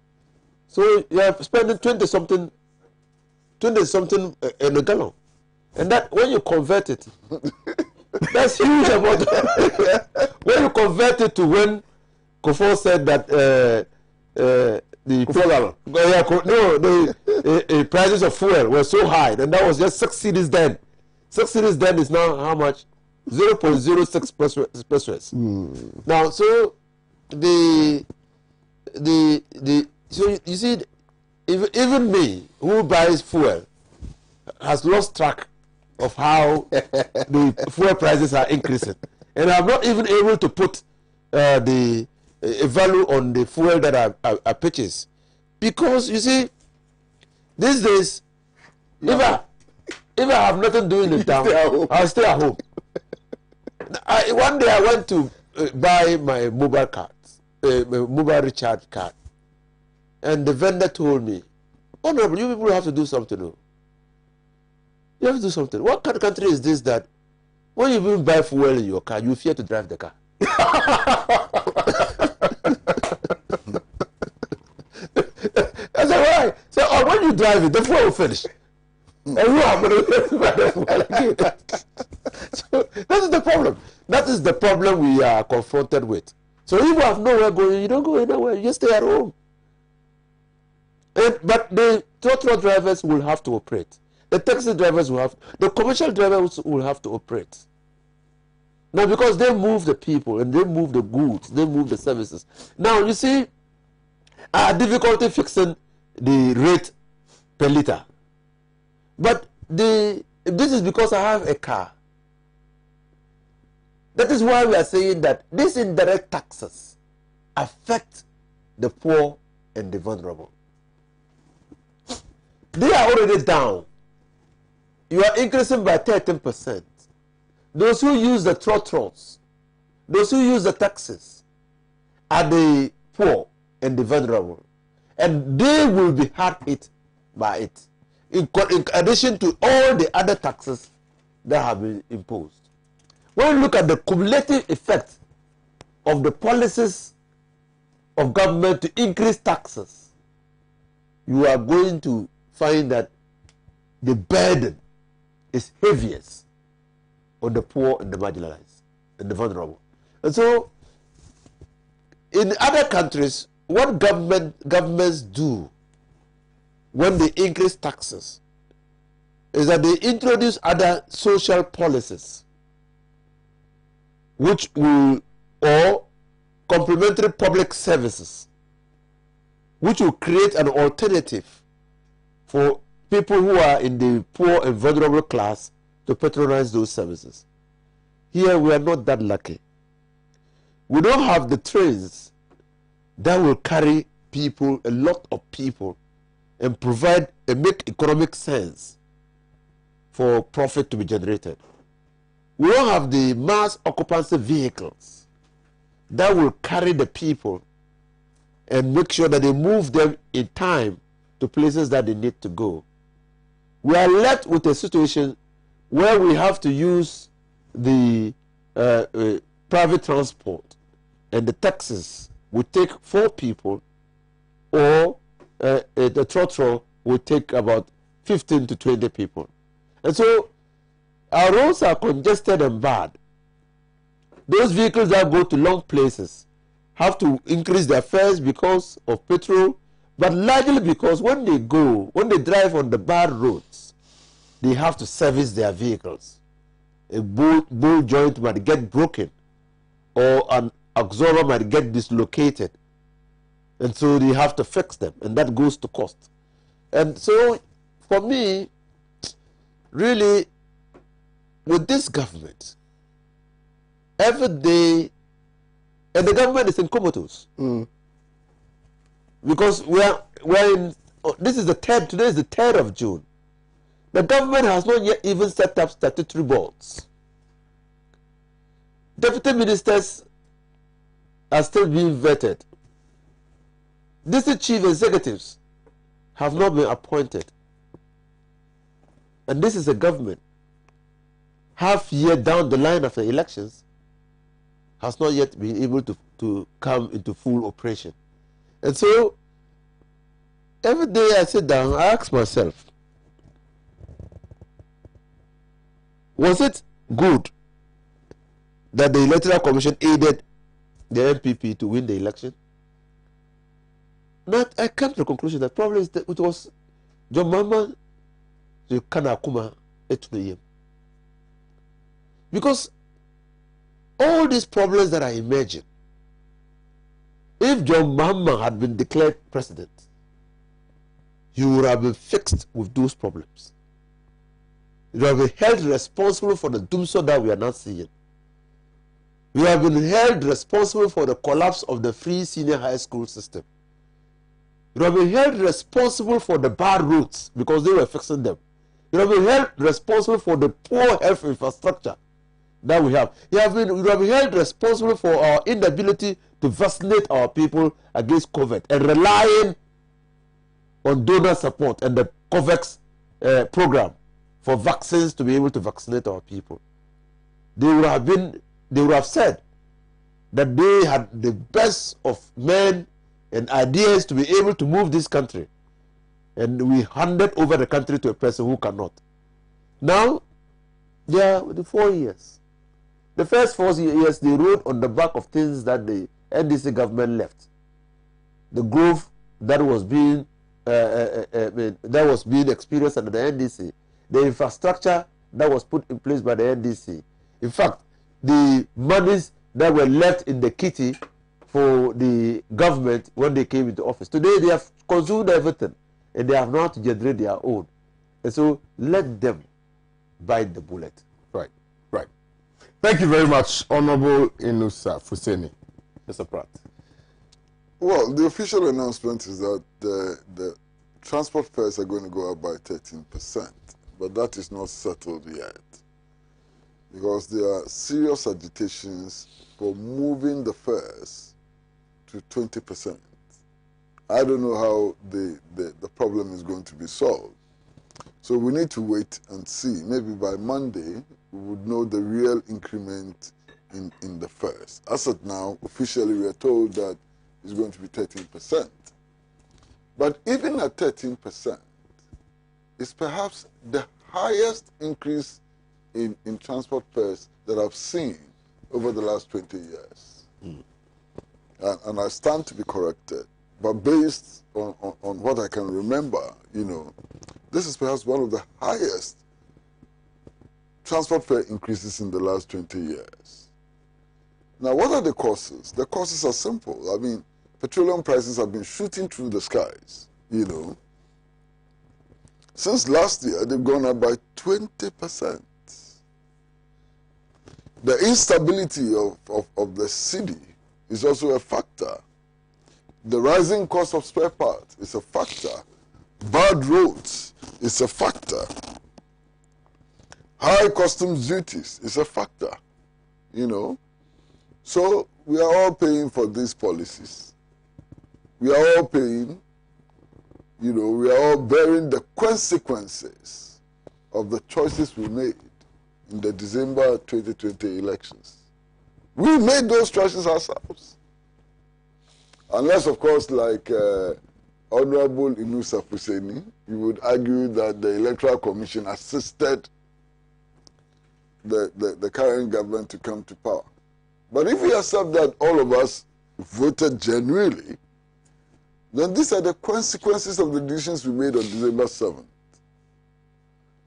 you are spending 20 something in a gallon, and that when you convert it, that's huge amount. When you convert it to when Kofo said that the prices of fuel were so high, and that was just 6 cedis then. 6 cedis then is now how much? 0.06 pesos. Now, so so you see, even me who buys fuel has lost track of how the fuel prices are increasing, and I'm not even able to put a value on the fuel that I purchase, because you see, these days, if I have nothing doing in town, I'll stay at home. One day I went to buy my mobile card, mobile recharge card, and the vendor told me, "Honorable, you people have to do something. No? You have to do something. What kind of country is this that when you even buy fuel in your car, you fear to drive the car?" I said, "Why?" So, when you drive it, the fuel will finish. And you are going to buy the fuel again. So that is the problem. That is the problem we are confronted with. So if you have nowhere going, you don't go anywhere. You just stay at home. But the total drivers will have to operate. The taxi drivers will have, the commercial drivers will have to operate. Now, because they move the people and they move the goods, they move the services. Now, you see, I had difficulty fixing the rate per liter. But this is because I have a car. That is why we are saying that these indirect taxes affect the poor and the vulnerable. They are already down. You are increasing by 13%. Those who use the trottles, those who use the taxes, are the poor and the vulnerable. And they will be hard hit by it, in addition to all the other taxes that have been imposed. When you look at the cumulative effect of the policies of government to increase taxes, you are going to find that the burden is heaviest on the poor and the marginalized and the vulnerable. And so, in other countries, what governments do when they increase taxes is that they introduce other social policies which will, or complementary public services, which will create an alternative for people who are in the poor and vulnerable class to patronize those services. Here we are not that lucky. We don't have the trains that will carry people, a lot of people, and provide and make economic sense for profit to be generated. We don't have the mass occupancy vehicles that will carry the people and make sure that they move them in time to places that they need to go. We are left with a situation where we have to use the private transport, and the taxis will take 4 people, or the trotro will take about 15 to 20 people. And so our roads are congested and bad. Those vehicles that go to long places have to increase their fares because of petrol, but largely because when they drive on the bad roads, they have to service their vehicles. A bull joint might get broken, or an absorber might get dislocated, and so they have to fix them, and that goes to cost. And so, for me, really, with this government, every day, and the government is in comatose, because we're in. This is the 3rd. Today is the 3rd of June. The government has not yet even set up statutory boards. Deputy ministers are still being vetted. District chief executives have not been appointed. And this is a government, half year down the line after elections, has not yet been able to come into full operation. And so, every day I sit down, I ask myself, was it good that the Electoral Commission aided the MPP to win the election? Now, I came to the conclusion that probably it was John Mahama to Kanakuma Etunayem. Because all these problems that are emerging, if John Mahama had been declared president, he would have been fixed with those problems. You have been held responsible for the doomsday that we are not seeing. You have been held responsible for the collapse of the free senior high school system. You have been held responsible for the bad roads because they were fixing them. You have been held responsible for the poor health infrastructure that we have. You have been held responsible for our inability to vaccinate our people against COVID and relying on donor support and the COVAX program for vaccines to be able to vaccinate our people. They would have said that they had the best of men and ideas to be able to move this country, and we handed over the country to a person who cannot. Now, they are the 4 years. The first 4 years, they rode on the back of things that the NDC government left. The growth that was being that was being experienced under the NDC, the infrastructure that was put in place by the NDC, in fact, the monies that were left in the kitty for the government when they came into office. Today they have consumed everything and they have now to generate their own. And so let them bite the bullet. Right, right. Thank you very much, Honorable Inusa Fuseni. Mr. Pratt. Well, the official announcement is that the transport fares are going to go up by 13%, but that is not settled yet because there are serious agitations for moving the fares to 20%. I don't know how the problem is going to be solved. So we need to wait and see. Maybe by Monday, we would know the real increment in the fares. As of now, officially, we are told that it's going to be 13%. But even at 13%, it's perhaps the highest increase in transport fares that I've seen over the last 20 years. And I stand to be corrected. But based on what I can remember, you know, this is perhaps one of the highest transport fare increases in the last 20 years. Now, what are the causes? The causes are simple. I mean, petroleum prices have been shooting through the skies, you know. Since last year, they've gone up by 20%. The instability of the city is also a factor. The rising cost of spare parts is a factor. Bad roads is a factor. High customs duties is a factor, you know. So we are all paying for these policies. We are all paying, you know, we are all bearing the consequences of the choices we made in the December 2020 elections. We made those choices ourselves. Unless, of course, like Honorable Inusa Fuseni, you would argue that the Electoral Commission assisted the current government to come to power. But if we accept that all of us voted genuinely, then these are the consequences of the decisions we made on December 7th.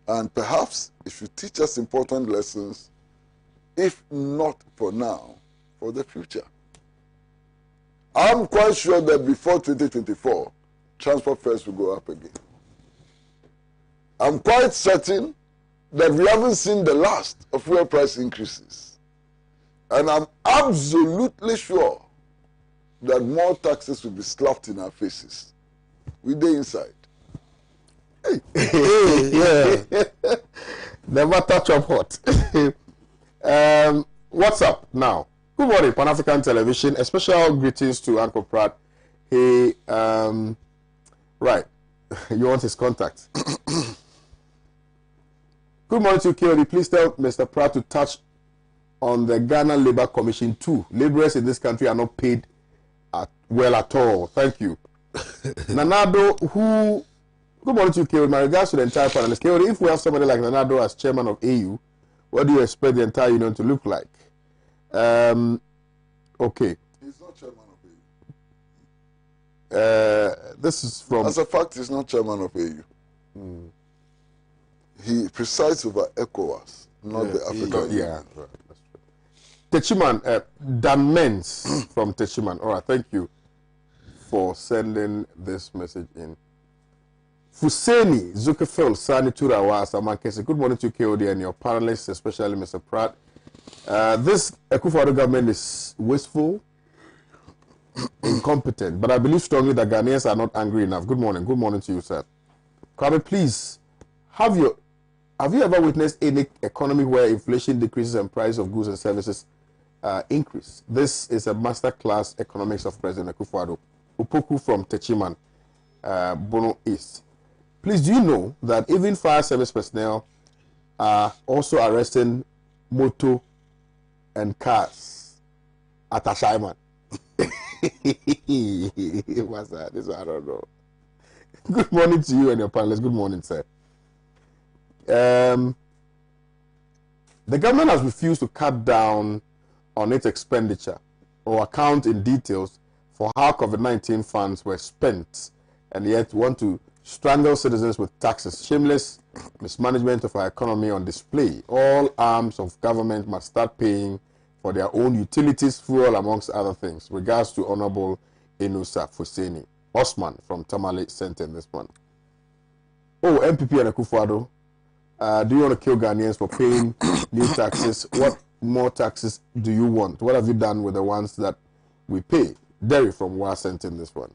And perhaps it should teach us important lessons, if not for now, for the future. I'm quite sure that before 2024, transport fares will go up again. I'm quite certain that we haven't seen the last of fuel price increases. And I'm absolutely sure that more taxes will be slapped in our faces. We dey inside. Hey. Yeah. Never touch up hot. What's up now? Good morning, Pan-African Television. A special greetings to Uncle Pratt. He, right, you want his contact. Good morning to you, KOD. Please tell Mr. Pratt to touch on the Ghana Labour Commission too. Laborers in this country are not paid well at all. Thank you. Nanado, who... Good morning to you, KOD. My regards to the entire panelists. KOD, if we have somebody like Nanado as chairman of AU, what do you expect the entire union to look like? Okay. He's not chairman of AU. This is from... As a fact, he's not chairman of AU. He presides over ECOWAS, not the African Union. Yeah, right. That's true. Techiman, Dan Mens from Techiman. All right, thank you for sending this message in. Fuseni Zukefel Sani Turawa Samankese. Good morning to you, KOD, and your panelists, especially Mr. Pratt. This Akufo-Addo government is wasteful, incompetent, but I believe strongly that Ghanaians are not angry enough. Good morning. Good morning to you, sir. Kwame, please, have you ever witnessed any economy where inflation decreases and price of goods and services increase? This is a masterclass economics of President Akufo-Addo. Upoku from Techiman, Bono East. Please, do you know that even fire service personnel are also arresting motor and cars at Ashaiman? What's that? This one, I don't know. Good morning to you and your panelists. Good morning, sir. The government has refused to cut down on its expenditure or account in details for how COVID-19 funds were spent and yet want to strangle citizens with taxes. Shameless mismanagement of our economy on display. All arms of government must start paying for their own utilities, fuel, amongst other things. Regards to Honorable Inusa Fuseni. Osman from Tamale sent in this one. Oh, MPP and Akufo-Addo, do you want to kill Ghanaians for paying new taxes? What more taxes do you want? What have you done with the ones that we pay? Derry from Wa sent in this one.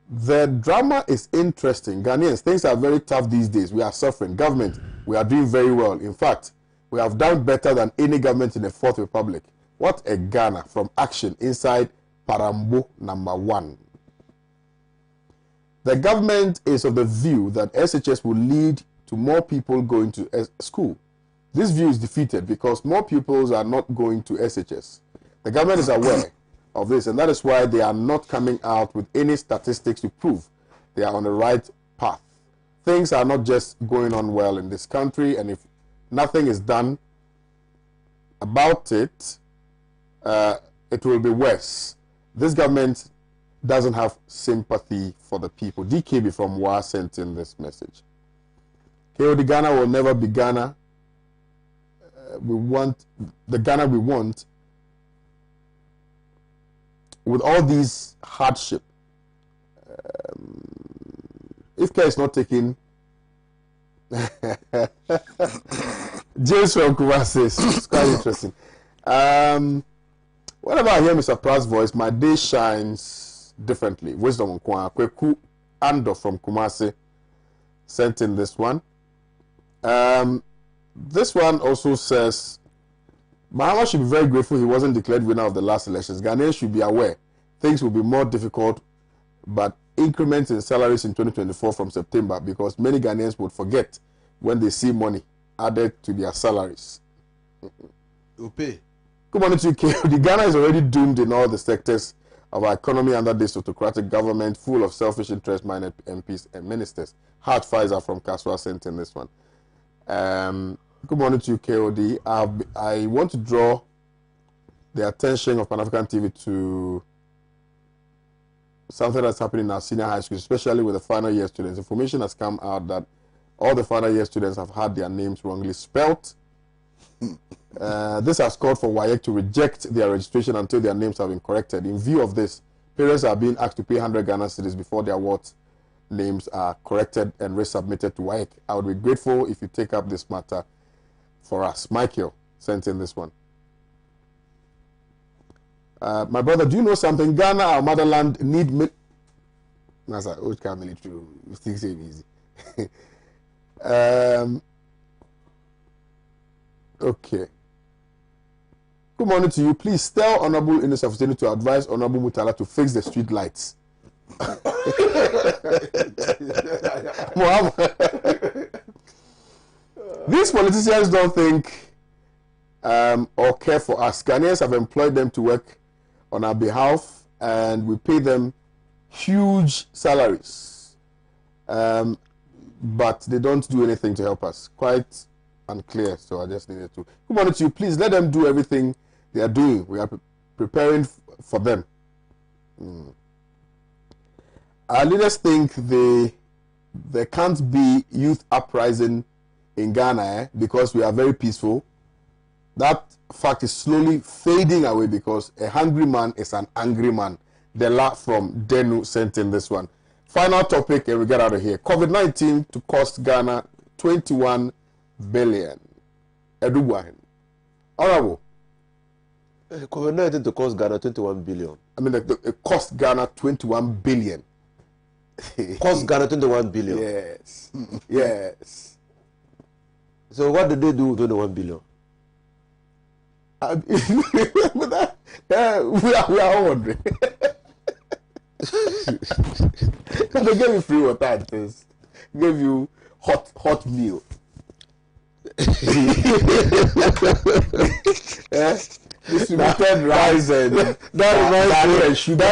The drama is interesting. Ghanaians, things are very tough these days. We are suffering. Government, we are doing very well. In fact, we have done better than any government in the Fourth Republic. What a Ghana from Action inside Parambo #1. The government is of the view that SHS will lead to more people going to school. This view is defeated because more pupils are not going to SHS. The government is aware of this, and that is why they are not coming out with any statistics to prove they are on the right path. Things are not just going on well in this country, and if nothing is done about it, it will be worse. This government doesn't have sympathy for the people. DKB from Wa sent in this message. KOD Ghana will never be Ghana. We want the Ghana we want. With all these hardship, if care is not taken, James from Kumasi, it's quite interesting. Whenever I hear Mr. Pratt's voice, my day shines differently. Wisdom Nkwa, Kweku Ando from Kumasi sent in this one. This one also says, Mahama should be very grateful he wasn't declared winner of the last elections. Ghanaians should be aware things will be more difficult, but increments in salaries in 2024 from September, because many Ghanaians would forget when they see money added to their salaries. You pay. Good morning to you, the Ghana is already doomed in all the sectors of our economy under this autocratic government full of selfish interest-minded MPs and ministers. Hard Pfizer from Kaswa sent in this one. Good morning to you, KOD. I want to draw the attention of Pan-African TV to something that's happening in our senior high school, especially with the final year students. Information has come out that all the final year students have had their names wrongly spelt. This has called for WAEC to reject their registration until their names have been corrected. In view of this, parents are being asked to pay 100 Ghana cedis before their awards names are corrected and resubmitted to WAEC. I would be grateful if you take up this matter for us. Michael sent in this one. My brother, do you know something? Ghana, our motherland, need That's a old kind military. You think it's easy. Okay. Good morning to you. Please tell Honorable Inusa Fuseni to advise Honorable Mutala to fix the street lights. These politicians don't think or care for us. Ghanaians have employed them to work on our behalf, and we pay them huge salaries. But they don't do anything to help us. Quite unclear, so I just needed to. Good morning to you. Please let them do everything they are doing. We are preparing for them. Our leaders think there can't be youth uprising in Ghana because we are very peaceful. That fact is slowly fading away because a hungry man is an angry man. Dela from Denu sent in this one. Final topic and we get out of here. COVID-19 to cost Ghana 21 billion. Edubuahin. Honorable. COVID-19 to cost Ghana 21 billion. I mean, it cost Ghana 21 billion. Cost Ghana 21 billion? Yes. Yes. So what did they do with 21 billion? We are all wondering. They gave you free water and things. Gave you hot meal. Distributed rice and that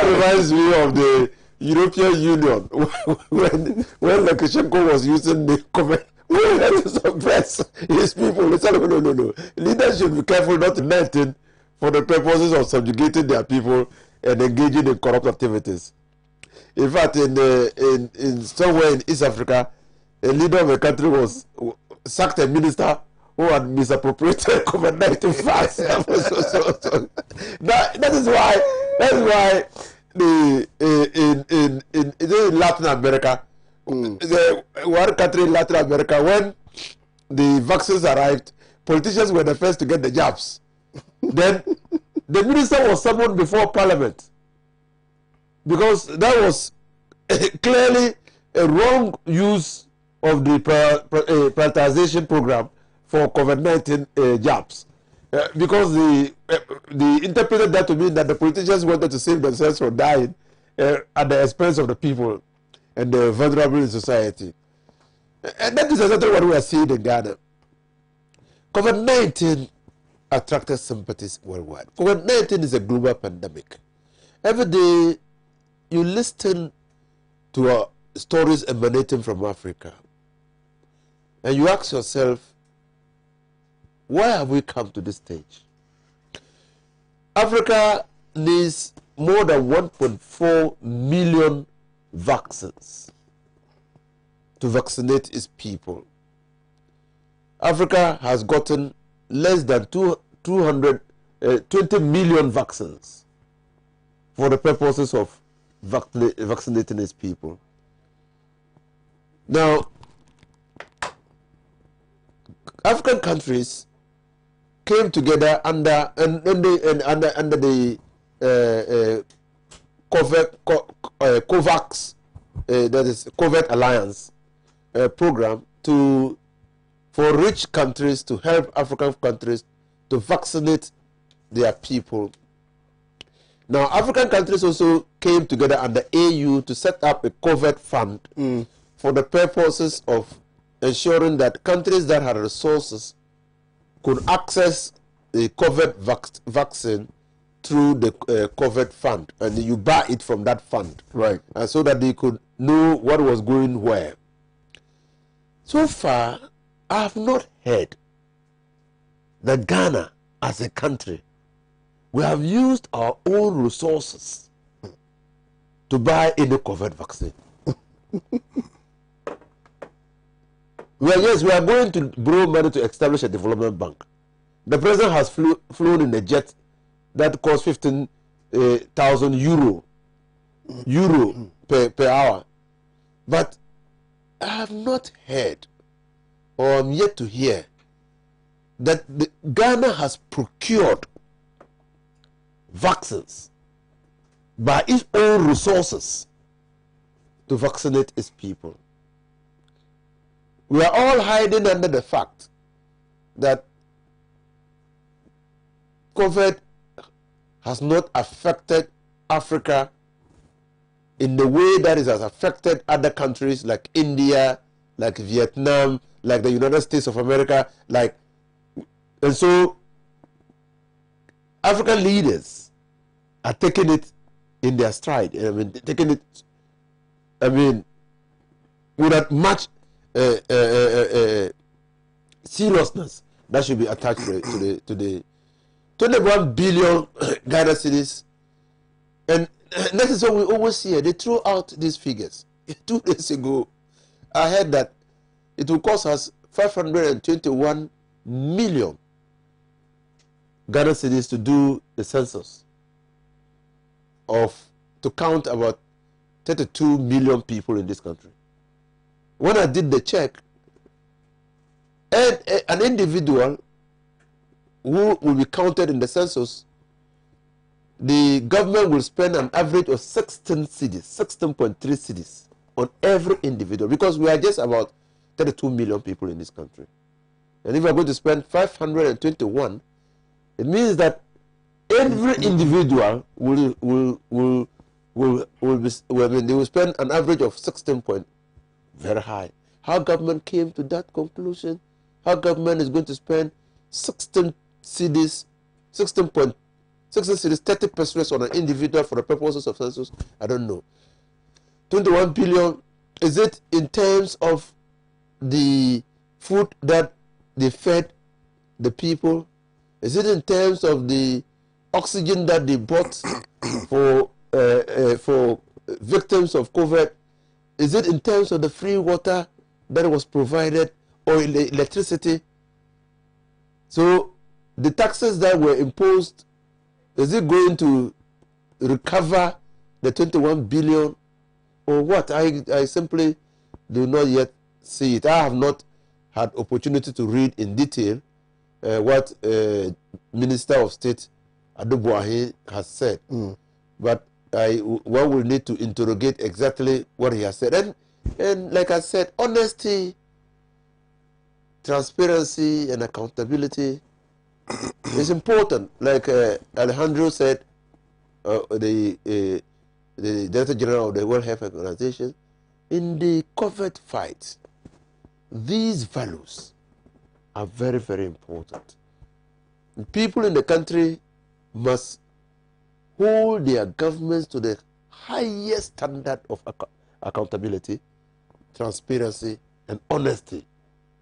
reminds me of the European Union when Lukashenko was using the comment to suppress his people. They said, no. Leaders should be careful not to let in for the purposes of subjugating their people and engaging in corrupt activities. In fact, in somewhere in East Africa, a leader of a country was sacked a minister who had misappropriated COVID-19 funds. That is why in Latin America, the one country in Latin America, when the vaccines arrived, politicians were the first to get the jabs. Then the minister was summoned before Parliament because that was clearly a wrong use of the prioritization program for COVID-19 jabs. Because they interpreted that to mean that the politicians wanted to save themselves from dying at the expense of the people and the vulnerable in society. And that is exactly what we are seeing in Ghana. COVID-19 attracted sympathies worldwide. COVID-19 is a global pandemic. Every day you listen to stories emanating from Africa and you ask yourself, why have we come to this stage? Africa needs more than 1.4 million vaccines to vaccinate its people. Africa has gotten less than 220 million vaccines for the purposes of vaccinating its people. Now, African countries came together under the COVAX, that is Covert Alliance program for rich countries to help African countries to vaccinate their people. Now, African countries also came together under AU to set up a covert fund for the purposes of ensuring that countries that had resources could access the covert vaccine through the covert fund, and you buy it from that fund, right? And so that they could know what was going where. So far, I have not heard that Ghana, as a country, we have used our own resources to buy any covert vaccine. Yes, we are going to borrow money to establish a development bank. The president has flown in a jet that costs 15,000 euro per hour. But I have not heard, or I'm yet to hear, that Ghana has procured vaccines by its own resources to vaccinate its people. We are all hiding under the fact that COVID has not affected Africa in the way that it has affected other countries like India, like Vietnam, like the United States of America, and so African leaders are taking it in their stride. I mean, taking it, with much seriousness that should be attached to the 21 billion Ghana cedis. And that is what we always hear. They throw out these figures. 2 days ago, I heard that it will cost us 521 million Ghana cedis to do the census, to count about 32 million people in this country. When I did the check, an individual who will be counted in the census, the government will spend an average of 16.3 cedis on every individual, because we are just about 32 million people in this country. And if we are going to spend 521, it means that every individual they will spend an average of 16 point, very high. How government came to that conclusion? How government is going to spend 16 cedis, 30% on an individual for the purposes of census? I don't know. 21 billion, is it in terms of the food that they fed the people? Is it in terms of the oxygen that they bought for victims of COVID? Is it in terms of the free water that was provided or electricity? So the taxes that were imposed, is it going to recover the 21 billion or what? I simply do not yet see it. I have not had opportunity to read in detail what Minister of State Adubuahi has said. But one will need to interrogate exactly what he has said. And like I said, honesty, transparency, and accountability is important. Like Alejandro said, the Director General of the World Health Organization, in the COVID fight, these values are very, very important. People in the country must hold their governments to the highest standard of accountability, transparency, and honesty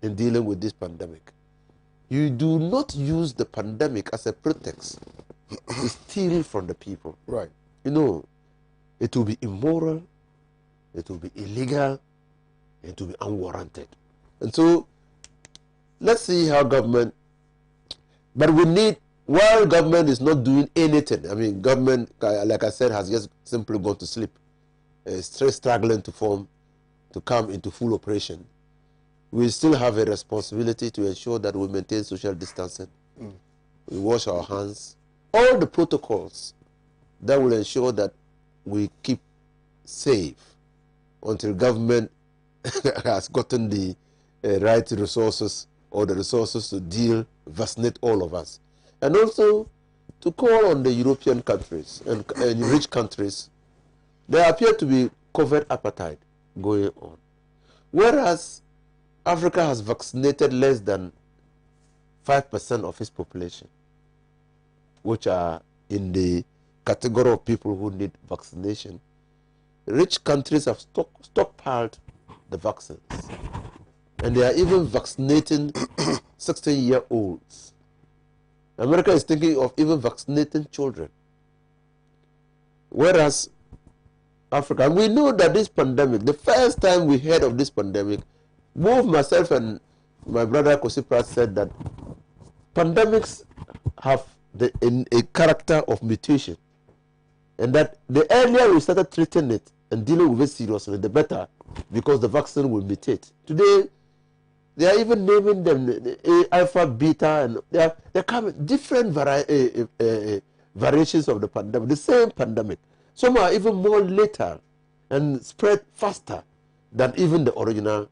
in dealing with this pandemic. You do not use the pandemic as a pretext to steal from the people. Right. You know, it will be immoral, it will be illegal, it will be unwarranted. And so, let's see how government, but we need, while government is not doing anything, I mean, government, like I said, has just simply gone to sleep, still struggling to come into full operation. We still have a responsibility to ensure that we maintain social distancing, we wash our hands, all the protocols that will ensure that we keep safe until government has gotten the right resources or the resources to vaccinate all of us. And also to call on the European countries and rich countries. There appear to be COVID appetite going on. Whereas Africa has vaccinated less than 5% of its population, which are in the category of people who need vaccination. Rich countries have stockpiled the vaccines. And they are even vaccinating 16-year-olds. America is thinking of even vaccinating children. Whereas Africa, and we know that this pandemic, the first time we heard of this pandemic, both myself and my brother Kosiprat said that pandemics have a character of mutation. And that the earlier we started treating it and dealing with it seriously, the better, because the vaccine will mutate. Today, they are even naming them alpha, beta, and they're coming different variations of the pandemic, the same pandemic. Some are even more lethal and spread faster than even the original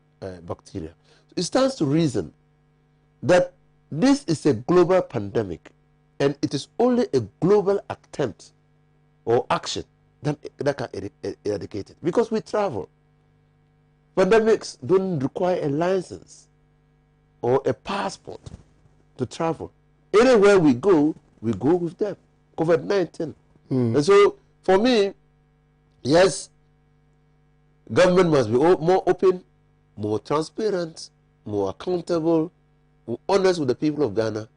bacteria. So it stands to reason that this is a global pandemic, and it is only a global attempt or action that can eradicate it. Because we travel. Pandemics don't require a license or a passport to travel. Anywhere we go with them. COVID-19. And so, for me, yes, government must be more open, more transparent, more accountable, more honest with the people of Ghana.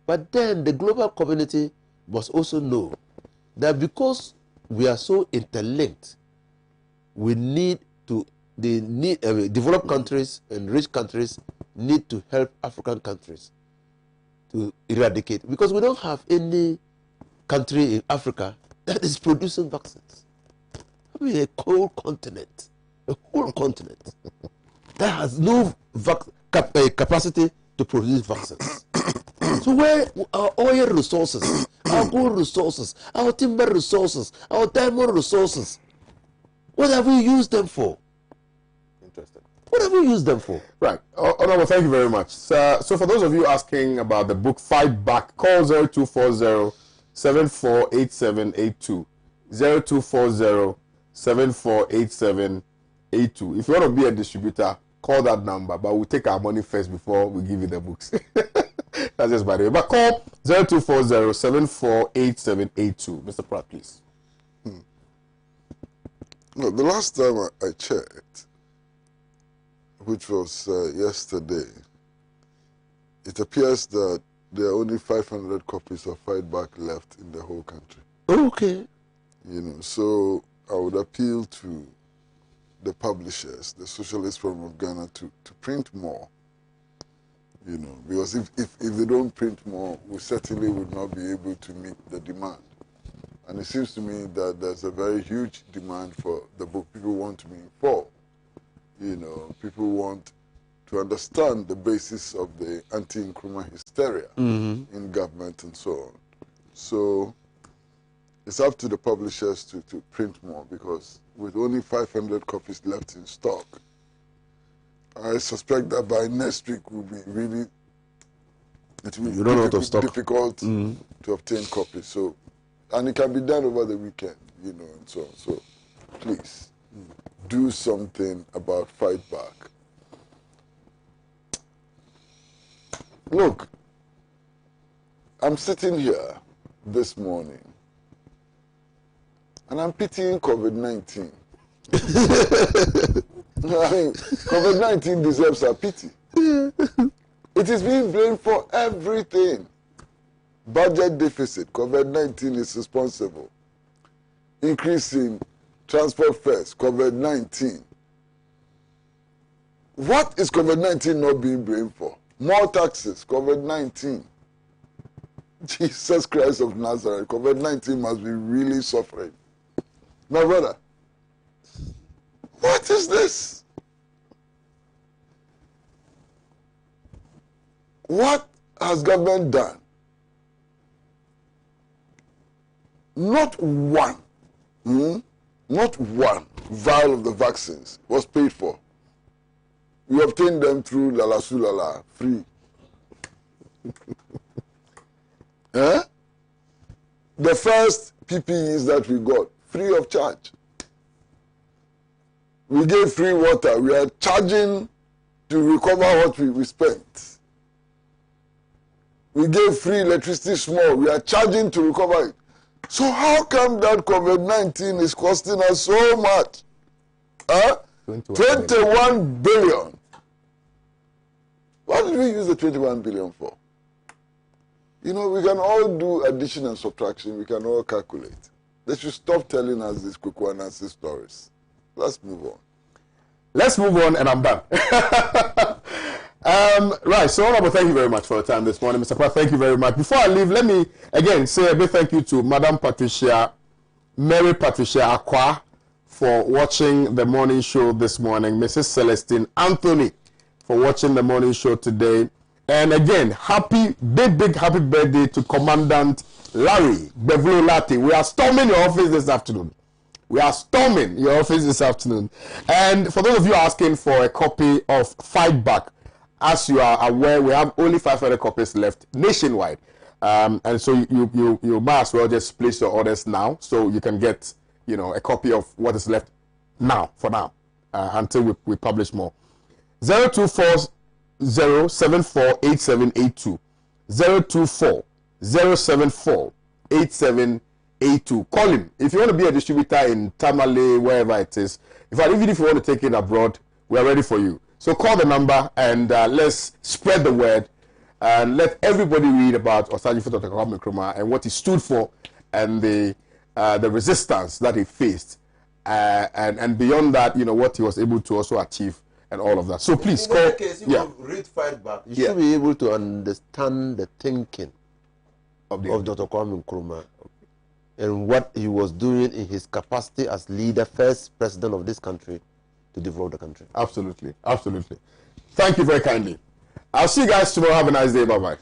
But then the global community must also know that because we are so interlinked, we need to, developed countries and rich countries need to help African countries to eradicate. Because we don't have any country in Africa that is producing vaccines. I mean, a whole continent that has no capacity to produce vaccines. So where our oil resources, our gold resources, our timber resources, our diamond resources, what have we used them for? Interesting. What have we used them for? Right. Honorable, thank you very much. So for those of you asking about the book Fight Back, call 0240-748782. 0240-748782. If you want to be a distributor, call that number, but we'll take our money first before we give you the books. That's just by the way. But call 0240-748782. Mr. Pratt, please. No, the last time I checked, which was yesterday, it appears that there are only 500 copies of Fight Back left in the whole country. Okay. You know, so I would appeal to the publishers, the Socialist Forum of Ghana, to print more. You know, because if they don't print more, we certainly would not be able to meet the demand. And it seems to me that there's a very huge demand for the book. People want to be informed. You know, people want to understand the basis of the anti-Nkrumah hysteria in government and so on. So it's up to the publishers to print more, because with only 500 copies left in stock, I suspect that by next week will be really, it will be difficult to obtain copies. So, and it can be done over the weekend, you know, and so on. So please do something about Fight Back. Look, I'm sitting here this morning and I'm pitying COVID-19. I mean, COVID-19 deserves our pity. It is being blamed for everything. Budget deficit, COVID-19 is responsible. Increase in transport fares, COVID-19. What is COVID-19 not being blamed for? More taxes, COVID-19. Jesus Christ of Nazareth, COVID-19 must be really suffering. My brother, what is this? What has government done? Not one vial of the vaccines was paid for. We obtained them through Lala Sulala, free. The first PPEs that we got, free of charge. We gave free water. We are charging to recover what we spent. We gave free electricity small. We are charging to recover it. So how come that COVID-19 is costing us so much? 21 billion. What did we use the 21 billion for? You know, we can all do addition and subtraction. We can all calculate. They should stop telling us these Kwekwanansi stories. Let's move on. Let's move on, and I'm done. Right, so Honorable, thank you very much for your time this morning. Mr. Kwa, thank you very much. Before I leave, let me again say a big thank you to Madam Patricia, Mary Patricia Akwa, for watching the morning show this morning. Mrs. Celestine Anthony for watching the morning show today. And again, big happy birthday to Commandant Larry Bevlo-Lati. We are storming your office this afternoon. And for those of you asking for a copy of Fight Back, as you are aware, we have only 500 copies left nationwide. And so you might as well just place your orders now, so you can get, you know, a copy of what is left now, for now, until we publish more. 024-074-8782. 024-074-8782. Call him. If you want to be a distributor in Tamale, wherever it is, even if you want to take it abroad, we are ready for you. So call the number and let's spread the word and let everybody read about Osagyefo Kwame Nkrumah and what he stood for and the resistance that he faced. And beyond that, you know, what he was able to also achieve and all of that. So please call. In case you read Fight Back, you should be able to understand the thinking of Dr. Kwame Nkrumah and what he was doing in his capacity as leader, first president of this country, to develop the country. Absolutely. Thank you very kindly. I'll see you guys tomorrow. Have a nice day. Bye-bye.